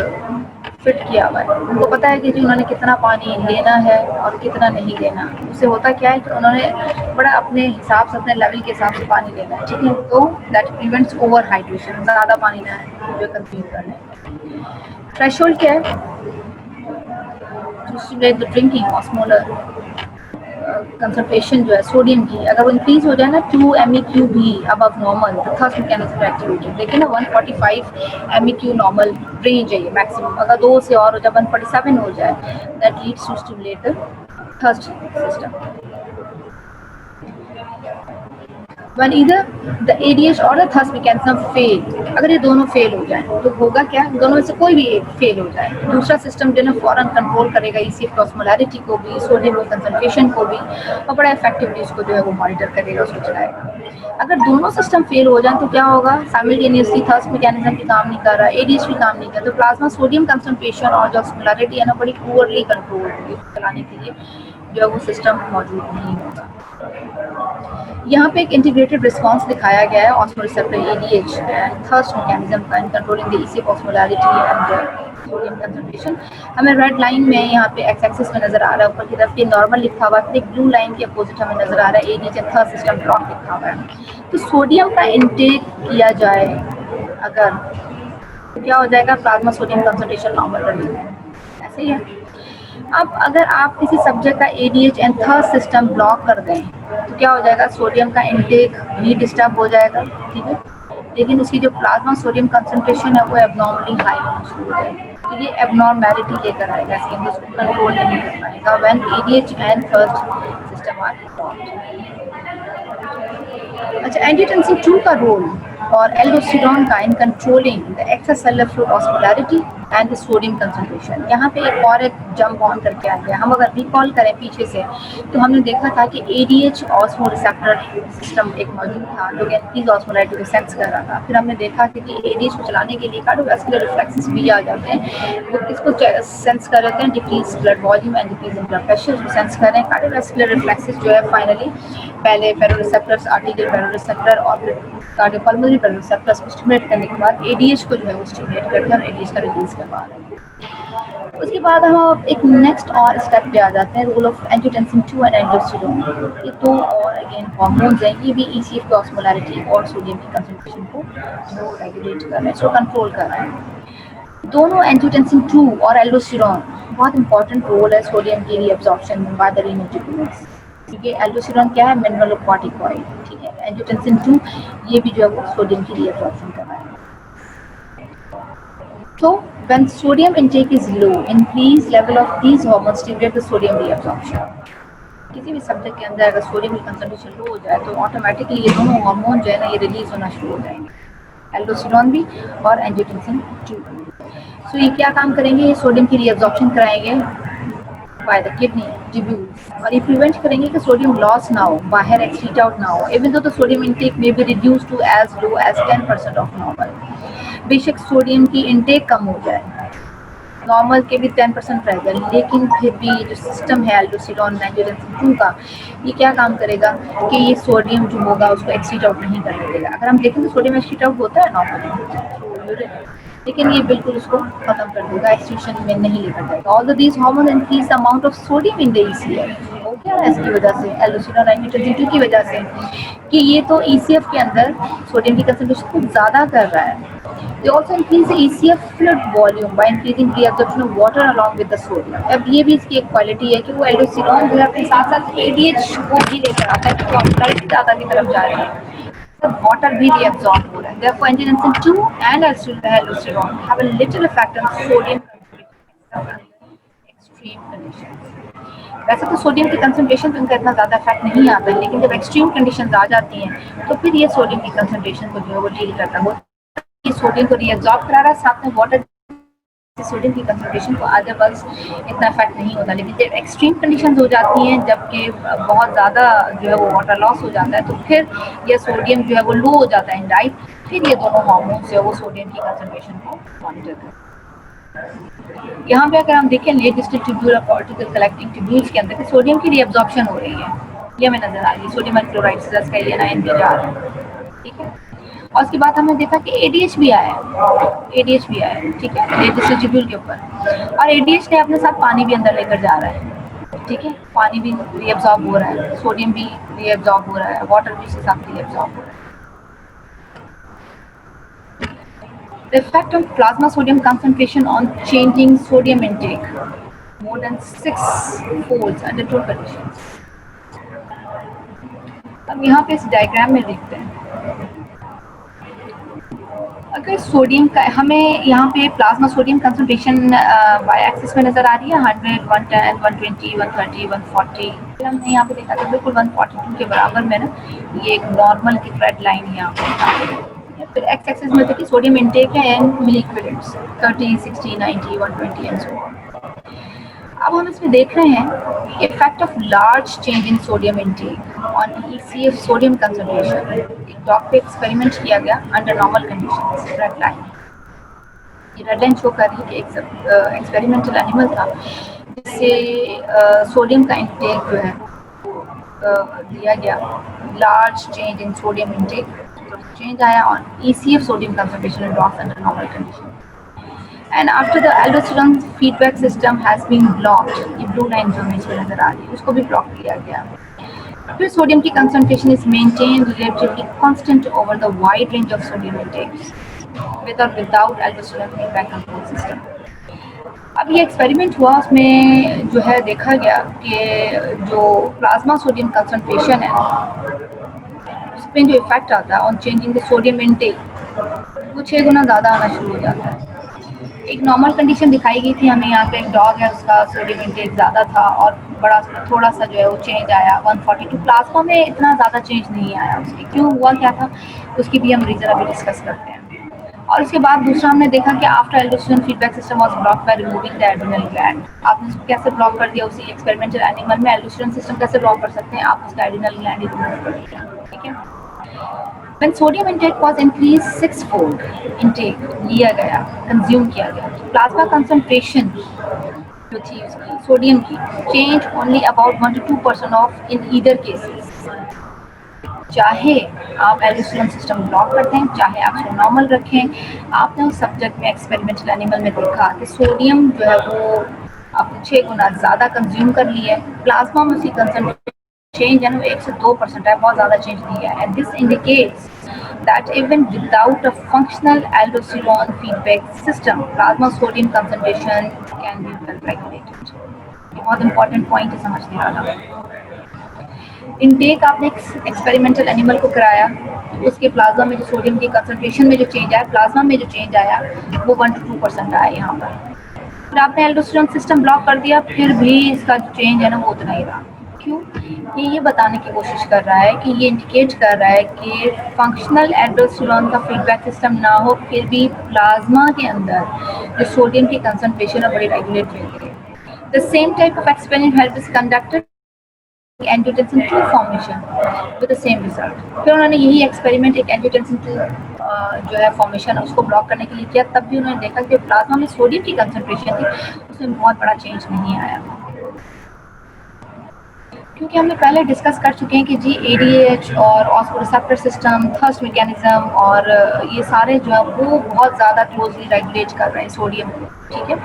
फिट किया हुआ है, उनको पता है कि जी उन्होंने कितना पानी लेना है और कितना नहीं लेना। उससे होता क्या है कि उन्होंने बड़ा अपने हिसाब से अपने लेवल के हिसाब से पानी लेना है, ठीक है, तो दैट प्रिवेंट्स ओवर हाइड्रेशन, ज़्यादा पानी ना जो कंज्यूम करना। थ्रेशोल्ड क्या है, to stimulate the drinking osmolar concentration जो है सोडियम की अगर वो इंक्रीज हो जाए ना 2 MEQ भी अबव नॉर्मल तो थर्स्ट मैकेनिज्म एक्टिवेटेड। देखिए ना 145 MEQ नॉर्मल रेंज है ये मैक्सिमम, अगर 2 से और हो जाए 147 हो जाए that leads to stimulate the thirst system. When either the ADH or the thirst mechanism fail, अगर ये दोनों फेल हो जाए तो होगा क्या, दोनों में से कोई भी एक फेल हो जाए दूसरा सिस्टम जो है फौरन कंट्रोल करेगा इसी ऑस्मोलैरिटी को भी, सोडियम कंसंट्रेशन को भी, और बड़ा इफेक्टिवली उसको जो है वो मॉनिटर करेगा, उसको चलाएगा। अगर दोनों सिस्टम फेल हो जाए तो क्या होगा, साइमल्टेनियसली थर्स्ट मैकेनिज्म भी काम नहीं कर रहा, ADH भी काम नहीं कर रहा, तो प्लाज्मा सोडियम कंसंट्रेशन और जो ऑस्मोलैरिटी है ना बड़ी पुअरली कंट्रोल होगी, चलाने के लिए जो है वो सिस्टम मौजूद नहीं होगा। यहाँ पे एक इंटीग्रेटेड रिस्पांस दिखाया गया है ऑस्मोरिसेप्टर ADH एंड थर्स्ट मैकेनिज्म का in controlling the EC osmolarity and sodium concentration. हमें रेड लाइन में यहाँ पे एक्स एक्सिस में नजर आ रहा है, ऊपर की तरफ ये नॉर्मल लिखा हुआ है, एक ब्लू लाइन के अपोजिट हमें नजर आ रहा है ADH and third system block लिखा हुआ है। तो सोडियम का इंटेक किया जाए अगर तो क्या हो जाएगा, प्लाज्मा सोडियम कंसंट्रेशन नॉर्मल रहेगा, ऐसे ही है। अब अगर आप किसी सब्जेक्ट का ADH and third system block कर दें तो क्या हो जाएगा, सोडियम का इंटेक भी डिस्टर्ब हो जाएगा, ठीक है, लेकिन उसकी जो प्लाज्मा सोडियम कंसंट्रेशन है वो एबनॉर्मली हाई होना शुरू हो जाएगी, तो ये एबनॉर्मैलिटी लेकर आएगा, इसके अंदर उसको कंट्रोल नहीं कर पाएगा when ADH and third system are blocked. अच्छा, एंजियोटेंसिन 2 का रोल और एल्डोस्टेरोन का in controlling the extracellular fluid osmolarity and the sodium concentration. यहाँ पे एक और एक जंप ऑन करके आ गया, हम अगर रिकॉल करें पीछे से तो हमने देखा था कि ADH ऑस्मोरिसेप्टर सिस्टम एक मौजूद था जो कि इंक्रीज ऑस्मोलैरिटी को सेंस कर रहा था। फिर हमने देखा कि ADH को चलाने के लिए कार्डियोवैस्कुलर रिफ्लेक्सेस भी आ जाते हैं, वो किसको सेंस कर रहे हैं, decrease blood volume and decrease in blood pressure को सेंस कर रहे हैं। कार्डियोवैस्कुलर रिफ्लेक्सेस जो है फाइनली पहले फेरोरिसेप्टर्स आर्टेरियल बैरोरिसेप्टर और फिर कार्डियोपल्मोनरी बैरोरिसेप्टर्स को स्टिमुलेट करने के बाद ADH को जो है वो स्टिमुलेट करते हैं और ADH का रिलीज करवा रहे हैं। उसके बाद हम एक नेक्स्ट और स्टेप पे आ जाते हैं, role of angiotensin 2 and aldosterone. ये दो और अगेन हार्मोन्स हैं, ये भी ECF की ऑस्मोलैरिटी और सोडियम की कंसंट्रेशन को वो रेगुलेट कर रहे हैं, इसको कंट्रोल कर रहे हैं। दोनों एंजियोटेंसिन 2 और एल्डोस्टेरोन बहुत इंपॉर्टेंट रोल है सोडियम की रीअब्जॉर्प्शन में बाय द रेनिटिकुलस, क्योंकि एल्डोस्टेरोन क्या है, मिनरलोकॉर्टिकॉइड, ठीक है, एंजियोटेंसिन 2 ये भी जो है वो सोडियम की रीअब्जॉर्प्शन कर रहा है। So when sodium intake is low, increased level of these hormones stimulate the sodium reabsorption. किसी भी सब्जेक्ट के अंदर अगर सोडियम की कंसंट्रेशन लो हो जाए तो ऑटोमेटिकली ये दोनों हार्मोन जो है ना ये रिलीज होना शुरू हो जाएंगे, एल्डोस्टेरोन भी और एंजियोटेंसिन 2। सो ये क्या काम करेंगे, ये सोडियम की रीअब्जॉर्प्शन कराएंगे बाय द किडनी ट्यूब्यूल्स और ये प्रिवेंट करेंगे कि सोडियम लॉस ना हो, बाहर एक्सक्रीट आउट ना हो, इवन दो सोडियम इंटेक में be reduce to as low as 10% of normal. बेशक सोडियम की इंटेक कम हो जाए, नॉर्मल के भी 10% रहेगा, लेकिन फिर भी जो सिस्टम है एल्डोस्टेरोन एंजियोटेंसिन 2 का, ये क्या काम करेगा कि ये सोडियम जो होगा उसको एक्सीट आउट नहीं करने देगा। अगर हम देखें तो सोडियम एक्सीट आउट होता है नॉर्मली, लेकिन ये बिल्कुल उसको खत्म कर देगा, एक्सक्रीशन में नहीं लेकर जाएगा। All these hormone increase the amount of sodium in the ECF. हो क्या रहा है इसकी वजह से, एल्डोस्टेरोन एंजियोटेंसिन 2 की वजह से, कि ये तो ईसीएफ के अंदर सोडियम की कंसंट्रेशन को ज़्यादा कर रहा है। They also increase the ECF fluid volume by increasing reabsorption of water along with the sodium. अब ये भी इसकी एक क्वालिटी है कि वो एल्डोस्टेरोन जो है अपने साथ साथ ADH को भी लेकर आता है, तो ऑक्साइड ज़्यादा की तरफ जा रही है, तो वाटर भी reabsorb हो रहा है। Therefore, angiotensin 2 and aldosterone have a little effect on sodium concentration in extreme conditions. वैसे तो सोडियम की कंसंट्रेशन पे उनका इतना ज़्यादा इफेक्ट नहीं आता है, लेकिन जब एक्सट्रीम कंडीशन आ जाती हैं तो फिर ये सोडियम की कंसंट्रेशन को जो है वो डील करता है, ये सोडियम को रीअब्जॉर्ब करा रहा है, साथ में वाटर सोडियम की कंसंट्रेशन को अदरवाइज इतना इफेक्ट नहीं होता। लेकिन जब एक्सट्रीम कंडीशंस हो जाती हैं, जबकि बहुत ज़्यादा जो है वो वाटर लॉस हो जाता है, तो फिर ये सोडियम जो है वो लो हो जाता है इन डाइट, फिर ये दोनों हार्मोन्स जो है वो सोडियम की कंसंट्रेशन को मॉनिटर करते हैं। यहाँ पे अगर हम देखें लेट डिस्ट्रिक्ट ट्यूब्यूल और कॉर्टिकल कलेक्टिंग ट्यूब्यूल्स के अंदर सोडियम की रीअब्जॉर्प्शन हो रही है, ये हमें नजर आ रही है, सोडियम क्लोराइड प्लस का ये आयन भी जा रहा है, ठीक है। और उसके बाद हमने देखा कि एडीएच भी आया है, एडीएच भी आया है, ठीक है, लेट डिस्ट्रिक्ट ट्यूब्यूल के ऊपर, और एडीएच ने अपने साथ पानी भी अंदर लेकर जा रहा है, ठीक है, पानी भी रीअब्जॉर्ब हो रहा है, सोडियम भी रीअब्जॉर्ब हो रहा है, वाटर भी इसके साथ रीअब्जॉर्ब हो रहा है। The effect of plasma sodium concentration on changing sodium intake more than 6 folds under two conditions. अब यहाँ पे इस डायग्राम में देखते हैं, अगर सोडियम का हमें यहाँ पे plasma sodium concentration Y axis में नजर आ रही है 100, 110, 120, 130, 140, हमने यहाँ पे देखा था बिल्कुल 142 के बराबर में ना, ये एक नॉर्मल की रेड लाइन यहाँ पे। फिर एक्स एक्सिस में देखिए सोडियम इनटेक है and milliequivalents 30, 60, 90, 120 and so on. अब हम इसमें देख रहे हैं effect of large change in sodium intake on ECF sodium concentration. एक डॉग पे एक्सपेरिमेंट किया गया under normal conditions, red line, ये रेड लाइन शो कर रही है कि एक एक्सपेरिमेंटल एनिमल था जिससे सोडियम का इंटेक जो है दिया गया, large change in sodium intake, change आया on ECF sodium concentration in dogs under normal condition. And after the aldosterone feedback system has been blocked, ये blue line जो हमें इसमें नजर आ रही है उसको भी ब्लॉक किया गया, फिर सोडियम की concentration is maintained relatively constant over the wide range of sodium intakes with or without aldosterone feedback control system. अब ये एक्सपेरिमेंट हुआ, उसमें जो है देखा गया कि जो प्लाज्मा सोडियम कंसंट्रेशन है उसमें जो इफेक्ट आता है on changing the sodium intake वो 6 गुना ज़्यादा आना शुरू हो जाता है। एक नॉर्मल कंडीशन दिखाई गई थी हमें, यहाँ पे एक डॉग है उसका सोडियम इनटेक ज़्यादा था और बड़ा थोड़ा सा जो है वो चेंज आया 142, प्लाज्मा में इतना ज़्यादा चेंज नहीं आया उसकी, क्यों हुआ क्या था उसकी भी हम रीज़न अभी डिस्कस करते हैं। और उसके बाद दूसरा हमने देखा कि after aldosterone feedback system was blocked by removing the adrenal gland. आपने इसको कैसे ब्लॉक कर दिया, उसी एक्सपेरिमेंटल एनिमल में एल्डोस्टेरोन सिस्टम कैसे ब्लॉक कर सकते हैं, आप उसका एड्रेनल ग्लैंड ही रिमूव कर दिया, ठीक है। When sodium intake was increased 6-fold, intake लिया गया, कंज्यूम किया गया, प्लाज्मा कंसंट्रेशन जो थी उसकी सोडियम की change only about 1 to 2% of in either cases. चाहे आप एल्डोस्टेरोन सिस्टम ब्लॉक करते हैं, चाहे आप उसको नॉर्मल रखें, आपने उस सब्जेक्ट में एक्सपेरिमेंटल एनिमल में देखा कि सोडियम जो है वो आपने 6 गुना ज़्यादा कंज्यूम कर लिया है, प्लाज्मा में उसकी कंसंट्रेशन चेंज है ना 1 से 2% है, बहुत ज़्यादा चेंज नहीं है। And this indicates that even without a functional aldosterone feedback system, plasma sodium concentration can be well regulated. ये बहुत इंपॉर्टेंट पॉइंट है समझने वाला। इनटेक आपने एक्सपेरिमेंटल एनिमल को कराया, उसके प्लाज्मा में जो सोडियम की कंसंट्रेशन में जो चेंज आया, प्लाज्मा में जो चेंज आया वो 1 to 2% आया यहाँ पर। फिर आपने एल्डोस्टेरोन सिस्टम ब्लॉक कर दिया, फिर भी इसका जो चेंज है ना वो उतना ही रहा। क्यों? ये बताने की कोशिश कर रहा है कि ये इंडिकेट कर रहा है कि फंक्शनल एल्डोस्टेरोन का फीडबैक सिस्टम ना हो, फिर भी प्लाज्मा के अंदर जो सोडियम की कंसंट्रेशन है बड़ी रेगुलेट रहती है। The same type of experiment has been conducted angiotensin 2 formation with the same result. फिर उन्होंने यही एक्सपेरिमेंट एक एंजियोटेंसिन 2 जो है फॉर्मेशन उसको ब्लॉक करने के लिए किया, तब भी उन्होंने देखा कि प्लाज्मा में सोडियम की कंसंट्रेशन थी उसमें बहुत बड़ा चेंज नहीं आया। क्योंकि हमने पहले डिस्कस कर चुके हैं कि जी एडीएच और ऑस्मोरिसेप्टर सिस्टम, थर्स्ट मैकेनिज्म और ये सारे जो है वो बहुत ज़्यादा क्लोजली रेगुलेट कर रहे हैं सोडियम को, ठीक है।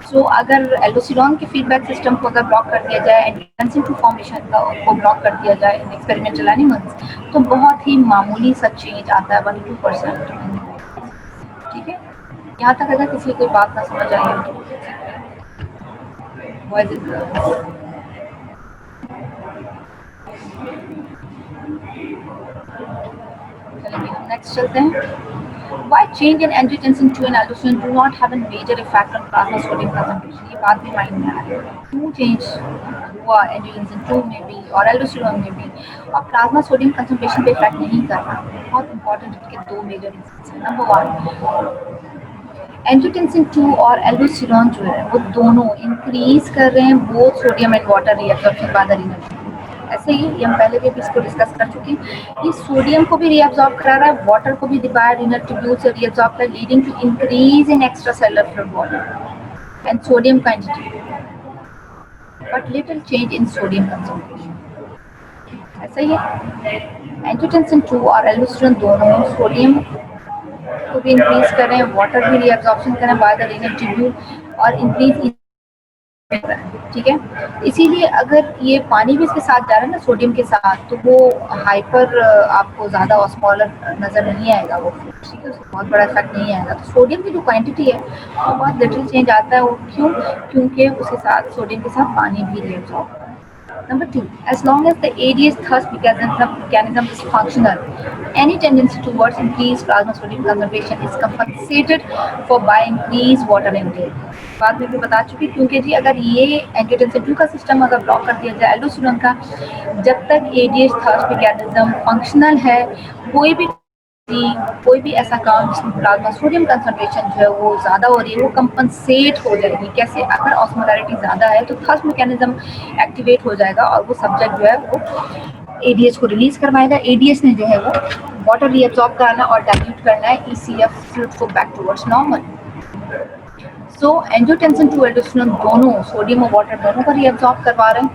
सो अगर एल्डोस्टेरोन के फीडबैक सिस्टम को अगर ब्लॉक कर दिया जाए, एंजियोटेंसिन 2 फॉर्मेशन को ब्लॉक कर दिया जाए इन एक्सपेरिमेंटल एनिमल्स, तो बहुत ही मामूली सा चेंज आता है 1-2%, ठीक है। यहाँ तक अगर किसी कोई बात ना समझ आई तो चलेंगे हम नेक्स्ट चलते हैं। Why change in angiotensin 2 and aldosterone do not have a major effect on plasma sodium concentration? ये बात भी माइंड में आ रही है। क्यों चेंज हुआ angiotensin 2 में भी और aldosterone में भी और प्लाज्मा सोडियम कंसंट्रेशन पे इफेक्ट नहीं कर रहा? बहुत इंपॉर्टेंट इसके दो मेजर रीजंस हैं। नंबर 1, एंजियोटेंसिन 2 और एल्डोस्टेरोन जो है वो दोनों इंक्रीज कर रहे हैं both sodium and water reabsorption by the renal. ऐसे ही ये हम पहले भी इसको डिस्कस कर चुके हैं। ये सोडियम को भी रीअब्सॉर्ब करा रहा है, वाटर को भी बाय रीनल ट्यूब्यूल से रीअब्सॉर्ब कर, leading to increase in extracellular fluid volume and sodium quantity, but little change in sodium concentration. ऐसा ही है, एंजियोटेंसिन 2 और एल्डोस्टेरोन दोनों सोडियम को भी इंक्रीज कर रहे हैं, वाटर भी रीअब्सॉर्प्शन कर रहे हैं बाय द रीनल ट्यूब्यूल और इंक्रीज, ठीक है। इसीलिए अगर ये पानी भी इसके साथ जा रहा है ना सोडियम के साथ, तो वो हाइपर आपको ज़्यादा ऑस्मोलर नज़र नहीं आएगा, वो ठीक है, उसको बहुत बड़ा इफेक्ट नहीं आएगा। तो सोडियम की जो क्वांटिटी है वो बहुत लिटिल चेंज आता है। वो क्यों? क्योंकि उसके साथ सोडियम के साथ पानी भी reabsorb. Number 2, as long as the ADH thirst mechanism is functional, any tendency towards increased plasma sodium concentration is compensated for by increased water intake. बाद में भी बता चुकी, क्योंकि जी अगर ये एंजियोटेंसिन 2 का सिस्टम अगर ब्लॉक कर दिया जाए एल्डोस्टेरोन का, जब तक ADH थर्स्ट मैकेनिज्म फंक्शनल है, कोई भी ऐसा काम जिसमें प्लाज्मा सोडियम कंसंट्रेशन जो है वो ज़्यादा हो रही है, वो कंपनसेट हो जाएगी। कैसे? अगर ऑस्मोलैरिटी ज़्यादा है तो थर्स्ट मैकेनिज्म एक्टिवेट हो जाएगा और वो सब्जेक्ट जो है वो एडीएच को रिलीज करवाएगा। एडीएच ने जो है वो वाटर रीअब्सॉर्ब करना और डाइल्यूट करना है ईसीएफ फ्लूइड को बैक टुवर्ड्स नॉर्मल। सो एंजियोटेंसिन 2 एल्डोस्टेरोन दोनों सोडियम और वाटर दोनों को रीअब्सॉर्ब करवा रहे हैं,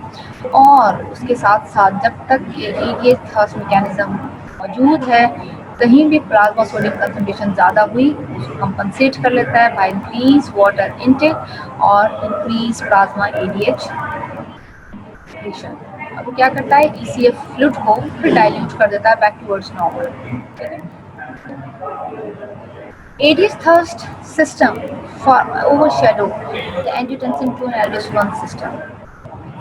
और उसके साथ साथ जब तक एडीएच थर्स्ट मैकेनिज्म मौजूद है, कहीं भी प्लाज्मा सोडियम कंसंट्रेशन ज़्यादा हुई उसको कंपनसेट कर लेता है बाय इंक्रीज वाटर इनटेक और इंक्रीज प्लाज्मा एडीएच एक्सक्रीशन। अब वो क्या करता है? ईसीएफ फ्लूइड को फिर डाइल्यूट कर देता है back towards normal. ADH thirst system for overshadow the angiotensin 2 and aldosterone system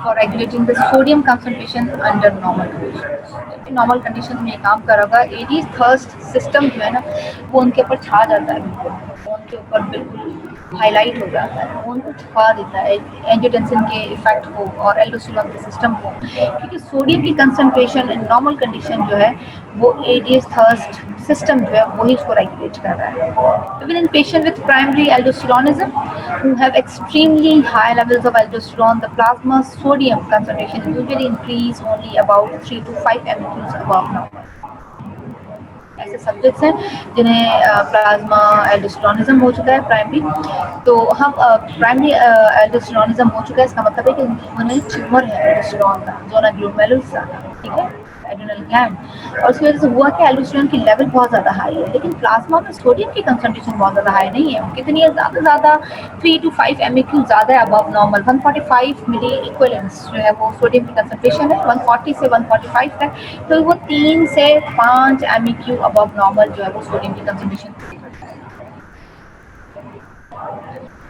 for regulating the sodium concentration under normal conditions. Normal condition में काम करेगा, एडीएच थर्स्ट सिस्टम जो है ना वो उनके ऊपर छा जाता है, बिल्कुल उनके ऊपर बिल्कुल हाईलाइट हो जाता है, वो उनको छुपा देता है एंजियोटेंसिन के इफेक्ट को और एल्डोस्टेरोन के सिस्टम को, क्योंकि सोडियम की कंसंट्रेशन इन नॉर्मल कंडीशन जो है वो एडीएच थर्स्ट सिस्टम जो है वही उसको रेगुलेट कर रहा है। Even in patients with primary aldosteronism who have extremely high levels of aldosterone, the plasma sodium concentration is usually increase only about 3 to 5 mg above normal. ऐसे सब्जेक्ट्स हैं जिन्हें प्लाज्मा एल्डोस्टेरोनिज्म हो चुका है प्राइमरी, तो हम प्राइमरी एल्डोस्टेरोनिज्म हो चुका है, इसका मतलब है कि उन्हें ट्यूमर है एल्डोस्टेरोन का, जोना ग्लोमेरुलस, ठीक है, एड्रेनल ग्लैंड, और उसकी वजह से हुआ कि एल्डोस्टेरोन की लेवल बहुत ज़्यादा हाई है, लेकिन प्लाज्मा में सोडियम की कंसंट्रेशन बहुत ज़्यादा हाई नहीं है। कितनी है? ज़्यादा 3 to 5 mg ज़्यादा है अबव नॉर्मल। 145 मिली इक्विवेलेंस जो है वो सोडियम की कंसंट्रेशन है, 140 से 145 तक, तो वो 3 से 5 mg अबव नॉर्मल जो है वो सोडियम की कंसंट्रेशन।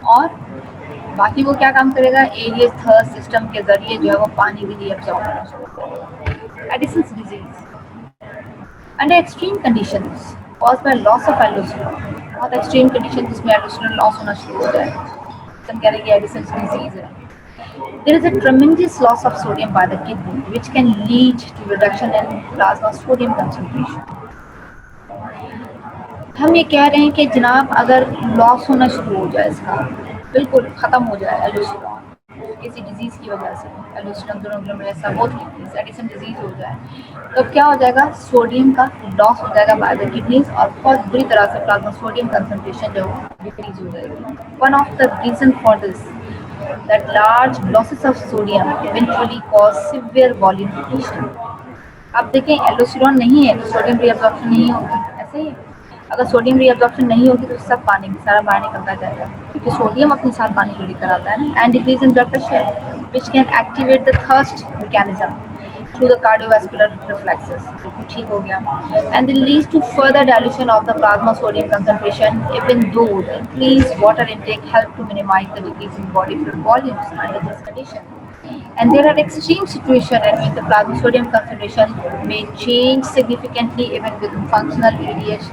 और बाकी वो क्या काम करेगा? एडीएच थर्स्ट सिस्टम के जरिए जो है वो पानी भी रीअब्सॉर्ब करना शुरू करेगा। Edison's disease under extreme conditions caused by loss of aldosterone, बहुत एक्सट्रीम कंडीशन जिसमें एल्डोस्टेरोन लॉस होना शुरू हो जाए, हम कह रहे हैं कि एडिसन्स डिजीज है। There is a tremendous loss of sodium by the kidney, which can lead to reduction in plasma sodium concentration. हम ये कह रहे हैं कि जनाब अगर लॉस होना शुरू हो जाए, इसका बिल्कुल ख़त्म हो जाए एल्डोस्टेरोन, किसी डिजीज़ की वजह से, एल्डोस्टेरोन ग्लोमेरुलर ऐसा बहुत एडिशन डिजीज़ हो जाए, तो क्या हो जाएगा, सोडियम का लॉस हो जाएगा बाय द किडनीज और बहुत बुरी तरह से प्लाज्मा सोडियम कंसंट्रेशन जो है डिक्रीज हो जाएगी। One of the reason for this that large losses of sodium eventually cause severe volume depletion. अब देखें एल्डोस्टेरोन नहीं है तो सोडियम रीअब्जॉर्प्शन नहीं होगी, ऐसे ही है। अगर सोडियम रीअब्जॉर्प्शन नहीं होगी तो सब पानी सारा बाहर निकलता जाएगा, क्योंकि सोडियम अपने साथ पानी को लेकर आता है ना। And decrease in blood pressure which can activate the thirst mechanism through the cardiovascular reflexes, ठीक हो गया, and it leads to further dilution of the plasma sodium concentration, even though the increased water intake help to minimize the decrease in body fluid volumes under this condition. And there are extreme situations in which the plasma sodium concentration may change significantly even with functional ADH.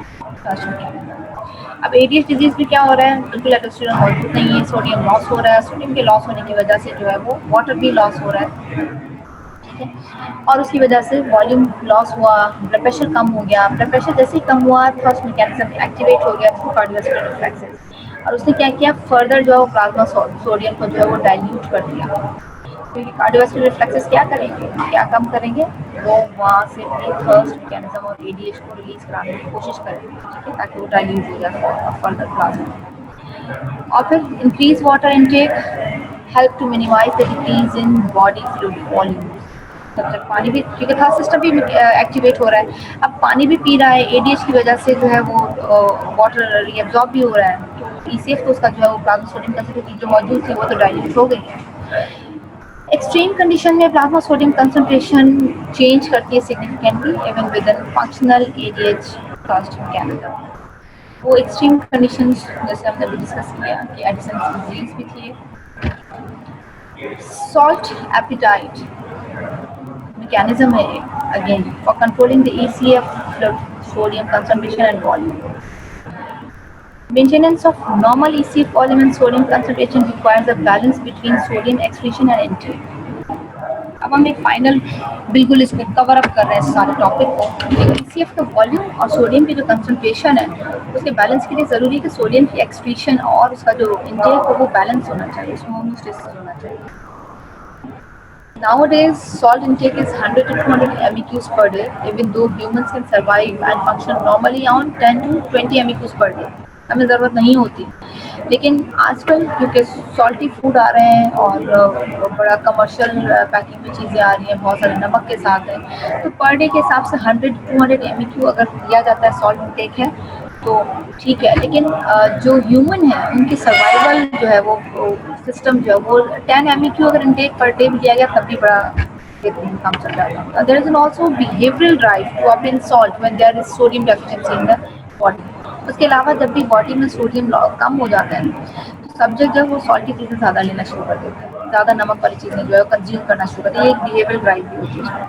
अब ADH disease में क्या हो रहा है, बिल्कुल aldosterone मौजूद नहीं है, सोडियम लॉस हो रहा है, सोडियम के लॉस होने की वजह से जो है वो वाटर भी लॉस हो रहा है, ठीक है, और उसकी वजह से वॉल्यूम लॉस हुआ, ब्लड प्रेशर कम हो गया, ब्लड प्रेशर जैसे ही कम हुआ फर्स्ट मैकेनिज्म एक्टिवेट हो गया थ्रू कार्डियोवास्कुलर रिफ्लेक्सेस, और उसने क्या किया, फर्दर जो है वो प्लाज्मा सोडियम को जो है वो डाइल्यूट कर दिया, क्योंकि कार्डियोवास्कुलर रिफ्लेक्सेस क्या करेंगे, क्या कम करेंगे, वो वहाँ से अपनी थर्स्ट मैकेनिज्म और एडीएच को रिलीज कराने की कोशिश करेंगे, ठीक है, ताकि वो डाइल्यूट हो जाए फर्दर प्लाज्मा। और फिर increase water intake help to minimise the decrease in body fluid volume. तब तक पानी भी, क्योंकि था सिस्टम भी एक्टिवेट हो रहा है, अब पानी भी पी रहा है, एडीएच की वजह से जो है वो वाटर रीअब्जॉर्ब भी हो रहा है, तो ईसीएफ तो उसका जो है वो प्लाज्मा सोडियम कंसंट्रेशन जो मौजूद थी वो तो डाइल्यूट हो गई है। एक्सट्रीम कंडीशन में प्लाज्मा सोडियम कंसंट्रेशन चेंज करती है significantly even with in functional ADH first mechanism. वो एक्सट्रीम कंडीशंस जैसे हमने अभी डिस्कस किया कि एडिसन्स डिजीज भी थी। सॉल्ट एपिटाइट mechanism है again for controlling the ECF blood sodium concentration and volume. Maintenance of normal ECF volume and sodium concentration requires a balance between sodium excretion and intake. अब हम एक final बिल्कुल इसको cover up कर रहे हैं सारे टॉपिक को। ECF का वॉल्यूम और सोडियम की जो कंसंट्रेशन है उसके बैलेंस के लिए ज़रूरी है कि सोडियम की एक्सक्रीशन और उसका जो इंटेक हो वो बैलेंस होना चाहिए, उसमें होमोस्टेसिस होना चाहिए। Nowadays, salt intake is 100 to 200 MEQs per day, even though humans can survive and function normally on 10 to 20 MEQs per day. हमें ज़रूरत नहीं होती, लेकिन आजकल क्योंकि सॉल्टी फूड आ रहे हैं और बड़ा कमर्शियल पैकिंग में चीज़ें आ रही हैं, बहुत सारे नमक के साथ हैं, तो पर डे के हिसाब से 100 to 200 MEQ अगर दिया जाता है सॉल्ट इंटेक है तो ठीक है, लेकिन जो ह्यूमन है उनकी सर्वाइवल जो है वो सिस्टम जो है वो 10 MEQ अगर इंटेक पर डे भी दिया गया तब भी बड़ा काम चल रहा है। There is also behavioural drive to obtain salt when there is sodium deficiency in the body. उसके अलावा जब भी बॉडी में सोडियम कम हो जाता है तो सब्जेक्ट जो है वो सॉल्टी चीज़ें ज़्यादा लेना शुरू कर देते हैं, ज़्यादा नमक वाली चीज़ें जो है कंज्यूम करना शुरू करते हैं, ये एक बिहेवियरल ड्राइव भी होती है।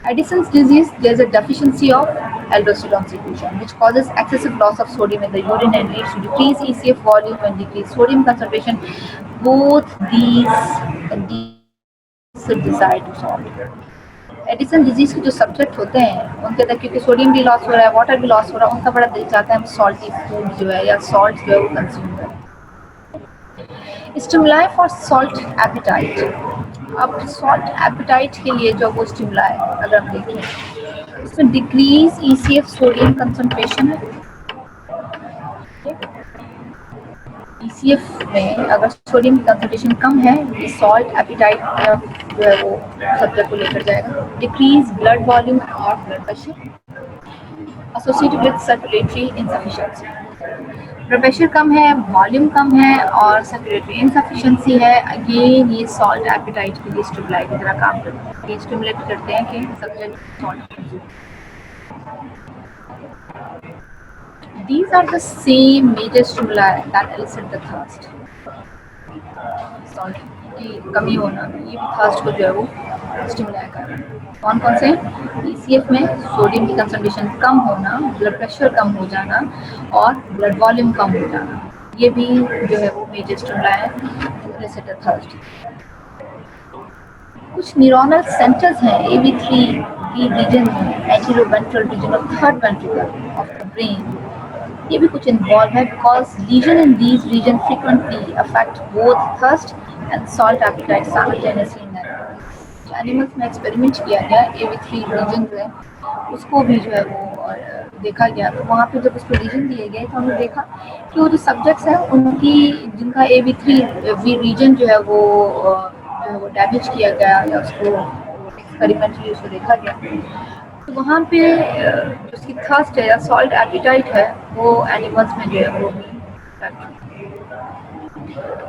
Addison's disease, there is a deficiency of aldosterone secretion, which causes excessive loss of sodium in the urine and leads to decreased ECF volume and decreased sodium concentration. Both these conditions are desired to solve. Addison disease के जो subject होते हैं उनके अंदर क्योंकि sodium भी loss हो रहा है, वाटर भी लॉस हो रहा है, उनका बड़ा दिल चाहता है हम सॉल्टी फूड जो है या सॉल्ट जो है वो कंज्यूम करें। Stimuli for salt appetite. अब सॉल्ट एपिटाइट के लिए जो वो स्टिमुलाई अगर हम देखें उसमें डिक्रीज ECF सोडियम कंसंट्रेशन है। ECF में अगर सोडियम की कंसंट्रेशन कम है ये सॉल्ट एपिटाइट जो है वो सब्जेक्ट को लेकर जाएगा। डिक्रीज ब्लड वॉल्यूम और blood pressure associated with circulatory insufficiency. Blood pressure कम है, वॉल्यूम कम है और सर्कुलेटरी इनसफिशिएंसी है, अगेन ये सॉल्ट एपिटाइट के लिए स्टिमुलाई की तरह काम करते हैं, ये स्टिमुलेट करते हैं कि subject salt consume. These are the same major stimuli that elicit the thirst. Salt की कमी होना ये भी थर्स्ट को जो है वो स्टिमुलाई कर रहा है। कौन कौन से? ECF में सोडियम की कंसंट्रेशन कम होना, ब्लड प्रेशर कम हो जाना और ब्लड वॉल्यूम कम हो जाना, ये भी जो है वो मेजर स्टिमुलाई है टू elicit the thirst। कुछ न्यूरोनल सेंटर्स हैं AV3 की रीजन में, एंटीरोवेंट्रल रीजन और third ventricle of the brain, ये भी कुछ इन्वॉल्व है because lesion in these region frequently affect both thirst and salt appetite simultaneously in animals. Animals में एक्सपेरिमेंट किया गया AV3 रीजन जो है उसको भी जो है वो देखा गया। तो वहाँ पे जब उसको रीजन दिए गए तो हमने देखा कि वो जो सब्जेक्ट्स हैं उनकी जिनका AV3 रीजन जो है वो डैमेज किया गया या उसको एक्सपेरिमेंटली उसको देखा गया। तो वहाँ पे जो उसकी थर्स्ट है या सॉल्ट एपेटाइट है वो एनिमल्स में जो है वो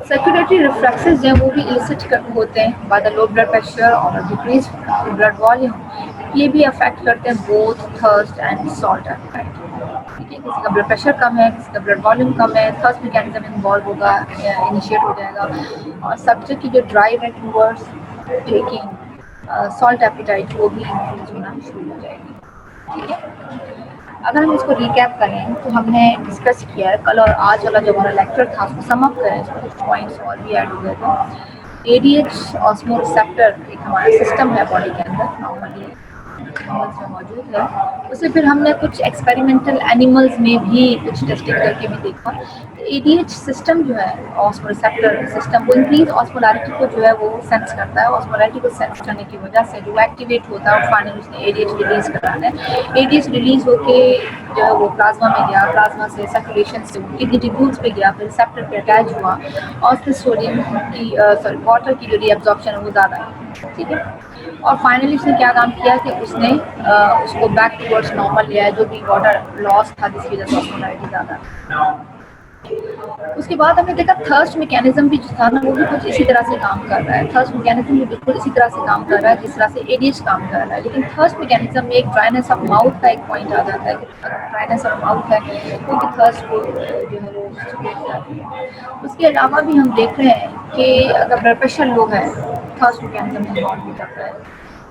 सर्कुलेटरी रिफ्लेक्सेस जो हैं वो भी इलिसिट होते हैं by the low blood pressure और डिक्रीज ब्लड वॉल्यूम। ये भी अफेक्ट करते हैं both thirst and salt appetite. ठीक है, किसी का ब्लड प्रेशर कम है, किसी का ब्लड वॉल्यूम कम है, थर्स्ट मैकेनिज्म इन्वॉल्व होगा, इनिशिएट हो जाएगा और सब्जेक्ट की जो ड्राइव है टूवर्ड्स टेकिंग सॉल्ट एपेटाइट वो भी इंक्रीज होना शुरू हो जाएगी। ठीक है, अगर हम इसको रिकैप करें तो हमने डिस्कस किया है कल और आज वाला जो हमारा लेक्चर था उसको सम अप करें, इसमें कुछ पॉइंट्स और भी ऐड हो गए थे। ADH ऑस्मो रिसेप्टर एक हमारा सिस्टम है बॉडी के अंदर नॉर्मली एनिमल्स में मौजूद है। उसे फिर हमने कुछ एक्सपेरिमेंटल एनिमल्स में भी कुछ टेस्टिंग करके भी देखा। ADH सिस्टम जो है ऑस्मो रिसेप्टर सिस्टम वो इंक्रीज ऑस्मोलैरिटी को जो है वो सेंस करता है। ऑस्मोलैरिटी को सेंस करने की वजह से जो एक्टिवेट होता है और फाइनली उसने ADH रिलीज कराना है। ADH रिलीज होके जो है वो प्लाज्मा में गया, प्लाज्मा से सर्कुलेशन से किडनी टिब्यूल्स पे गया, फिर रिसेप्टर पे अटैच हुआ और फिर सोडियम की वाटर की जो रीअब्जॉर्प्शन है वो ज़्यादा है। ठीक है, और फाइनली उसने क्या काम किया कि उसने उसको बैक टूवर्ड्स नॉर्मल लिया है, जो भी वाटर लॉस था जिसकी वजह से ऑस्मोलैरिटी ज़्यादा। उसके बाद हमने देखा थर्स्ट मैकेनिज्म भी जो था ना वो भी कुछ इसी तरह से काम कर रहा है। थर्स्ट मैकेनिज्म भी बिल्कुल इसी तरह से काम कर रहा है जिस तरह से ADH काम कर रहा है। लेकिन थर्स्ट मैकेनिज्म में एक ड्राइनेस ऑफ माउथ का एक पॉइंट आ जाता है कि ड्राइनेस ऑफ माउथ है क्योंकि थर्स्ट को जो है वो स्टिमुलेट करती है। उसके अलावा भी हम देख रहे हैं कि अगर ब्लड प्रेशर लो है थर्स्ट मैकेनिज्म इन्वॉल्व हो जाता है।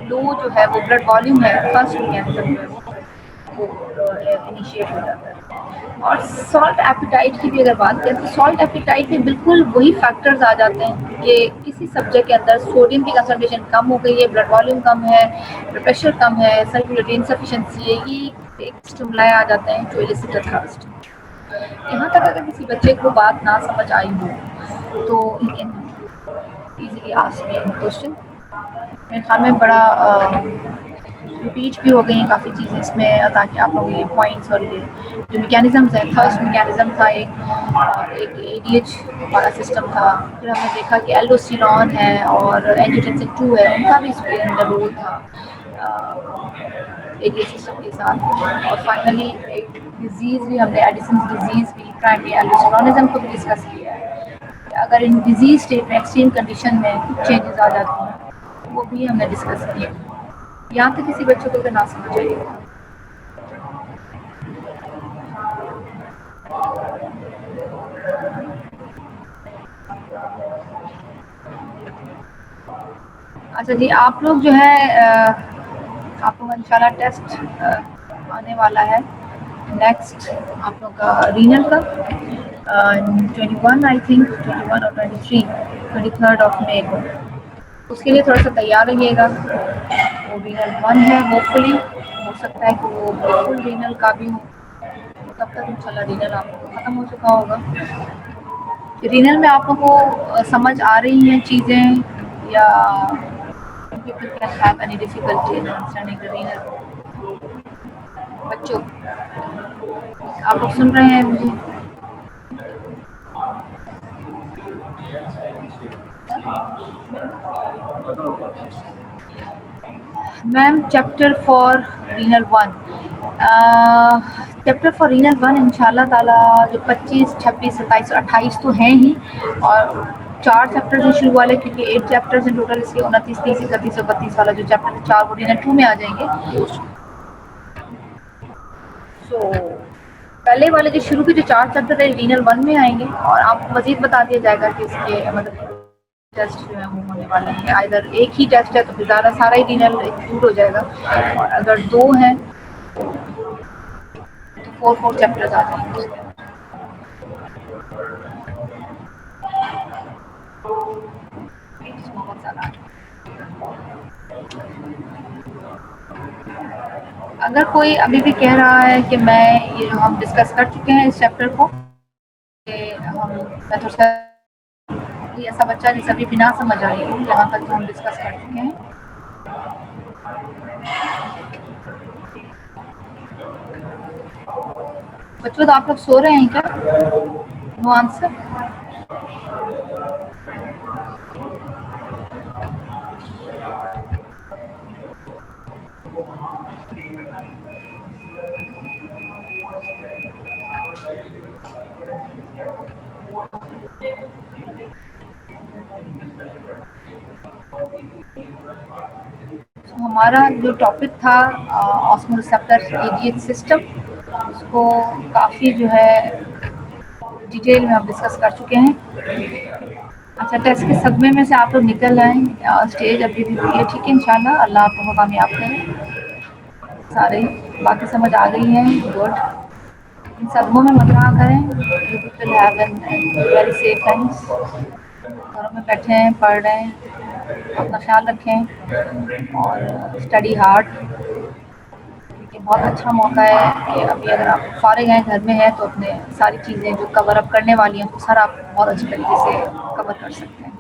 लो जो है वो ब्लड वॉल्यूम है, थर्स्ट मैकेनिज्म जो है वो इनिशिएट हो जाता है। और सॉल्ट एपेटाइट की भी अगर बात करें तो सॉल्ट एपेटाइट में बिल्कुल वही फैक्टर्स आ जाते हैं कि किसी सब्जेक्ट के अंदर सोडियम की कंसंट्रेशन कम हो गई है, ब्लड वॉल्यूम कम है, ब्लड प्रेशर कम है, सर्कुलेटरी इनसफिशिएंसी है, ये एक स्टिमुलाई आ जाते हैं जो इलिसिट थर्स्ट। यहाँ तक अगर किसी बच्चे को बात ना समझ आई हो तो he can easily ask me any question. मेरे ख्याल में बड़ा रिपीट भी हो गई हैं काफ़ी चीज़ें इसमें ताकि आप लोग ये पॉइंट्स और ये जो मैकेनिज़म्स हैं। थर्स्ट मैकेनिज़्म था एक ADH वाला सिस्टम था। फिर हमने देखा कि एल्डोस्टेरोन है और एंजियोटेंसिन 2 है, उनका भी इसके अंदर रोल था ADH सिस्टम के साथ। और फाइनली एक डिजीज़ भी हमने एडिसन्स डिजीज़ भी प्राइमरी एल्डोस्टेरोनिज्म को भी डिस्कस किया है। अगर इन डिजीज़ स्टेट में एक्सट्रीम कंडीशन में कुछ चेंजेस आ जाती हैं वो भी हमने डिस्कस किए। यहाँ तक किसी बच्चों को अगर ना समझ आइए। अच्छा जी, आप लोग जो है आप लोग इंशाल्लाह टेस्ट आने वाला है नेक्स्ट आप लोग का रीनल का 21 आई थिंक 21 और 23 ऑफ मे को। उसके लिए थोड़ा सा तैयार रहिएगा। वो रीनल 1 है, होपफुली हो सकता है कि वो बिल्कुल रीनल का भी हो, तब तक इंशाल्लाह रीनल आप लोग ख़त्म हो चुका होगा। रीनल में आप लोगों को समझ आ रही हैं चीज़ें या people can have any difficulty in understanding the renal? बच्चों आप लोग सुन रहे हैं मुझे? Ma'am chapter for renal 1 chapter for renal 1 इंशाल्लाह ताला जो 25, 26, 27 और 28 तो हैं ही और 4 चैप्टर से शुरू वाले क्योंकि 8 चैप्टर्स हैं टोटल इसके 29, 30, 31 और 32 वाला जो चैप्टर 4 वो रीनल 2 में आ जाएंगे। सो पहले वाले जो शुरू के जो 4 चैप्टर है रीनल 1 में आएंगे और आपको मजीद बता दिया जाएगा कि इसके मतलब टेस्ट जो है वो होने वाले हैं। अगर एक ही टेस्ट है तो फिर ज़्यादा सारा ही रीनल इंक्लूड हो जाएगा और अगर 2 हैं तो 4 चैप्टर्स आ जाएंगे। अगर कोई अभी भी कह रहा है कि मैं ये जो हम डिस्कस कर चुके हैं इस चैप्टर को हम मैं थोड़ा सा कोई ऐसा बच्चा जिसे अभी बिना समझ आई हो, यहाँ तक जो हम डिस्कस कर चुके हैं? बच्चों, तो आप लोग सो रहे हैं क्या? No answer? हमारा जो टॉपिक था ऑस्मोरिसेप्टर एजीएच सिस्टम, उसको काफ़ी जो है डिटेल में हम डिस्कस कर चुके हैं। अच्छा, टेस्ट के सदमे में से आप लोग निकल आए, स्टेज अभी भी है, ठीक है, इंशाल्लाह अल्लाह आपको कामयाब करे। सारे बाकी समझ आ गई हैं, गुड। इन सदमों में मत रहा करें, you will have an very safe times. घरों में बैठे हैं, पढ़ रहे हैं, अपना ख्याल रखें और स्टडी हार्ड। ये बहुत अच्छा मौका है कि अभी अगर आप फारिग हैं, घर में हैं, तो अपने सारी चीज़ें जो कवर अप करने वाली हैं, तो सर आप बहुत अच्छी तरीके से कवर कर सकते हैं,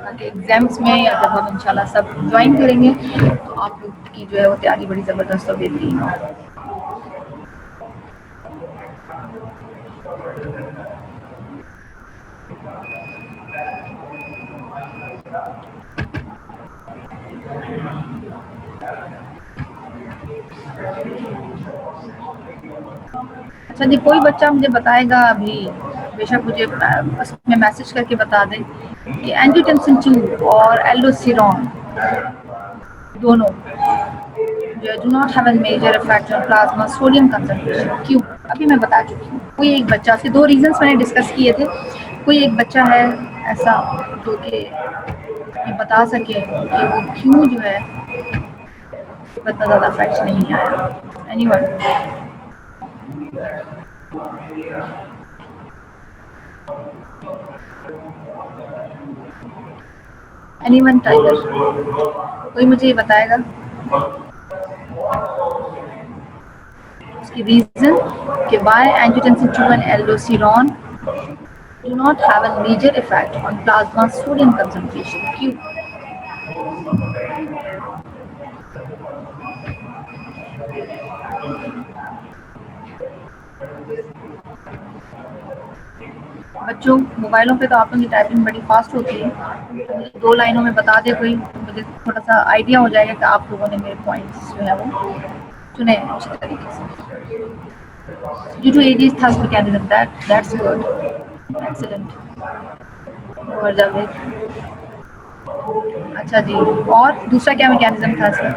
ताकि एग्ज़ाम्स में जब हम इंशाल्लाह सब ज्वाइन करेंगे तो आप लोग की जो है वो तैयारी बड़ी ज़बरदस्त और बेहतरीन हो। अच्छा जी, कोई बच्चा मुझे बताएगा अभी, बेशक मुझे बस में मैसेज करके बता दें कि एंजियोटेंसिन 2 और एल्डोस्टेरोन दोनों जो do not have an major effect on plasma sodium concentration. क्यों? अभी मैं बता चुकी हूँ। कोई एक बच्चा, उसके 2 रीजंस मैंने डिस्कस किए थे। कोई एक बच्चा है ऐसा जो कि ये बता सके कि वो क्यों जो है इतना ज़्यादा इफेक्ट नहीं आया? एनीवन? Anyone tiger? कोई मुझे ये बताएगा उसकी रीजन कि why angiotensin 2 and aldosterone do not have a major effect on plasma sodium concentration. क्यों? बच्चों, मोबाइलों पे तो आप लोगों की टाइपिंग बड़ी फास्ट होती है, 2 लाइनों में बता दे कोई, मुझे थोड़ा सा आइडिया हो जाएगा कि आप लोगों ने मेरे पॉइंट्स जो है वो सुने अच्छी तरीके से। ड्यू टू एजेस thirst mechanism, that's good, excellent. और जावेद, अच्छा जी, और दूसरा क्या मैकेनिज्म था इसका?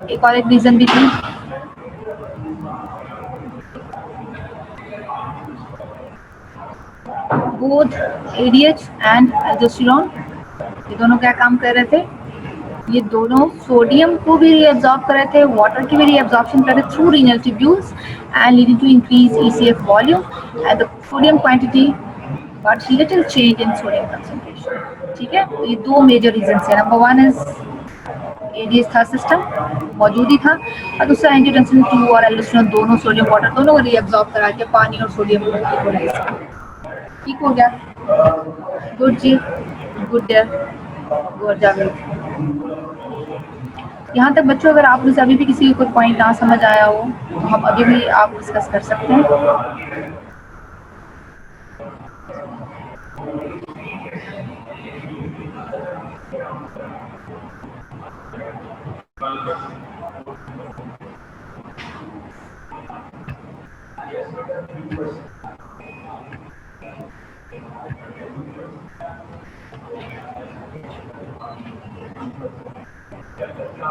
एक और एक रीजन भी थी, बोथ एडीएच एंड एल्डोस्टेरोन, ये दोनों क्या काम कर रहे थे? ये दोनों सोडियम को भी रीअब्जॉर्ब कर रहे थे, वाटर की भी रीअब्जॉर्प्शन कर रहे थे through renal tubules and leading to increase ECF volume and the sodium quantity but little change in sodium concentration. ठीक है, तो ये 2 मेजर रीजन है। नंबर 1 इज एडीएच था सिस्टम मौजूद ही था, और दूसरा एंजियोटेंसिन 2 और एल्डोस्टेरोन दोनों सोडियम वाटर दोनों को रीअब्जॉर्ब करा के पानी और सोडियम को इक्वलाइज किया। ठीक हो गया? गुड जी, गुड देयर, गुड जावेद। यहाँ तक बच्चों, अगर आप में से अभी भी किसी को कोई पॉइंट ना समझ आया हो तो हम अभी भी आप डिस्कस कर सकते हैं।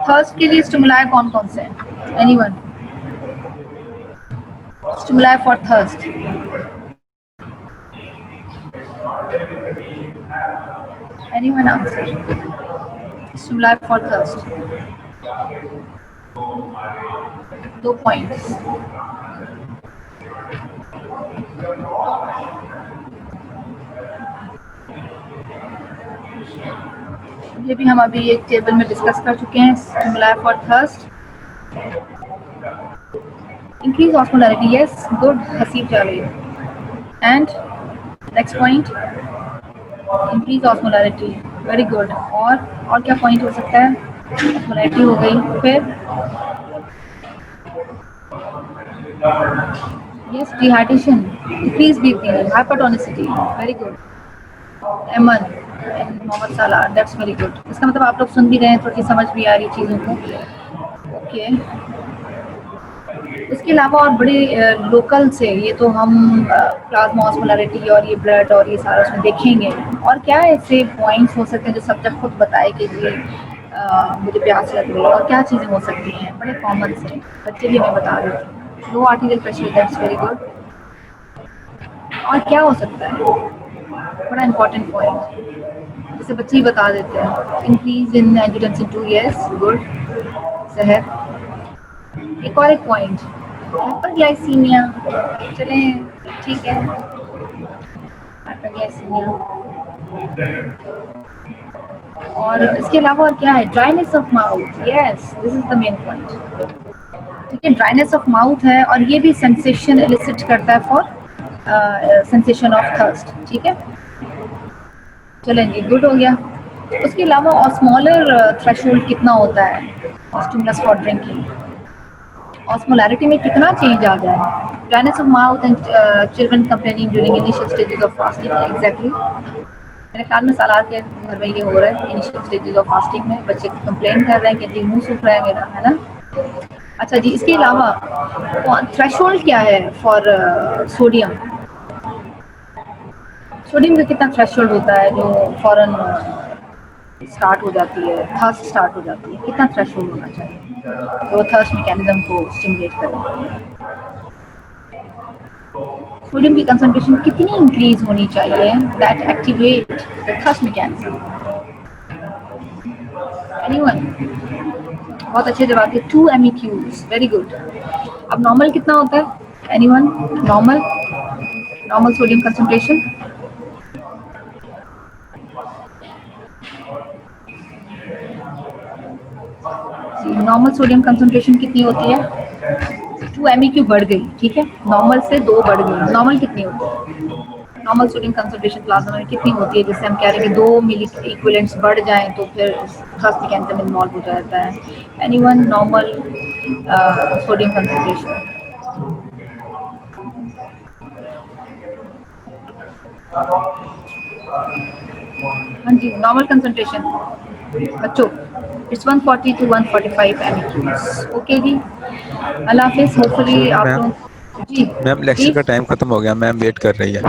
थर्स्ट के लिए स्टिमुलाई कौन कौन से हैं? Anyone? Stimuli for thirst? Anyone answer? Stimuli for thirst? 2 points. ये भी हम अभी एक टेबल में डिस्कस कर चुके हैं। Stimuli for thirst Increase osmolarity, yes, good, Haseeb जा रही है. And next point, increase osmolarity, very good. और क्या point हो सकता है? Osmolarity हो गई, फिर yes, dehydration, decrease BP, hypertonicity, very good. एमन एंड मोहम्मद साला, दैट्स वेरी गुड. इसका मतलब आप लोग सुन भी रहे हैं, थोड़ी समझ भी आ रही है चीज़ों को. ओके. इसके अलावा और बड़े लोकल से ये तो हम प्लाज्मा ऑस्मोलैरिटी और ये ब्लड और ये सारा उसमें देखेंगे. और क्या ऐसे पॉइंट्स हो सकते हैं जो सब्जेक्ट खुद बताए कि ये मुझे प्यास लग रही है, और क्या चीज़ें हो सकती हैं बड़े कॉमन से बच्चे भी हमें बता देते हैं. Low arterial pressure, that's very good. और क्या हो सकता है बड़ा इंपॉर्टेंट पॉइंट, जैसे बच्चे ही बता देते हैं. Increase in angiotensin 2, yes, good. सेहत. एक और एक पॉइंट, हाइपरग्लाइसीमिया, चलें ठीक है, हाइपरग्लाइसीमिया. और इसके अलावा और क्या है? Dryness of mouth, yes, this is the main point. ठीक है, ड्राइनेस ऑफ माउथ है और ये भी सेंसेशन एलिसिट करता है फॉर सेंसेशन ऑफ थर्स्ट. ठीक है, चलें जी, गुड हो गया. उसके अलावा ऑस्मोलर थ्रेशोल्ड कितना होता है स्टिमुलस फॉर ड्रिंकिंग? ऑस्मोलैरिटी में कितना चेंज आ जाए? Dryness of mouth and children complaining during initial stages of fasting, exactly. मेरे ख्याल में सालार के घर में ये हो रहा है. इनिशियल स्टेजेस ऑफ फास्टिंग में बच्चे कंप्लेन कर रहे हैं कि जी मुंह सूख रहा है मेरा, है ना. अच्छा जी, इसके अलावा थ्रेशोल्ड क्या है फॉर सोडियम? सोडियम का कितना थ्रेशोल्ड होता है जो फौरन स्टार्ट हो जाती है, थर्स्ट स्टार्ट हो जाती है? कितना थ्रेशोल्ड होना चाहिए तो थर्स्ट मैकेनिज्म को स्टिमुलेट करें? सोडियम की कंसंट्रेशन कितनी इंक्रीज होनी चाहिए that activate the thirst mechanism? Anyone? बहुत अच्छे जवाब के. 2 MEQs, वेरी गुड. अब नॉर्मल कितना होता है? Anyone? Normal sodium concentration? Normal sodium concentration कितनी होती है? 2 MEQ बढ़ गई, ठीक है, नॉर्मल से 2 बढ़ गई. नॉर्मल कितनी होती है? नॉर्मल सोडियम कंसंट्रेशन प्लाज्मा में कितनी होती है, जिससे हम कह रहे हैं कि 2 मिली इक्विवेलेंट्स बढ़ जाएं तो फिर थर्स्ट मैकेनिज्म इन्वॉल्व हो जाता है? एनीवन? Normal sodium concentration? हाँ जी, नॉर्मल कंसंट्रेशन बच्चों इट्स 140 to 145 MEQs. ओके जी, अल्लाह हाफिज़. होपफुली आप लोग जी. मैम लेक्चर का टाइम खत्म हो गया, मैम वेट कर रही है.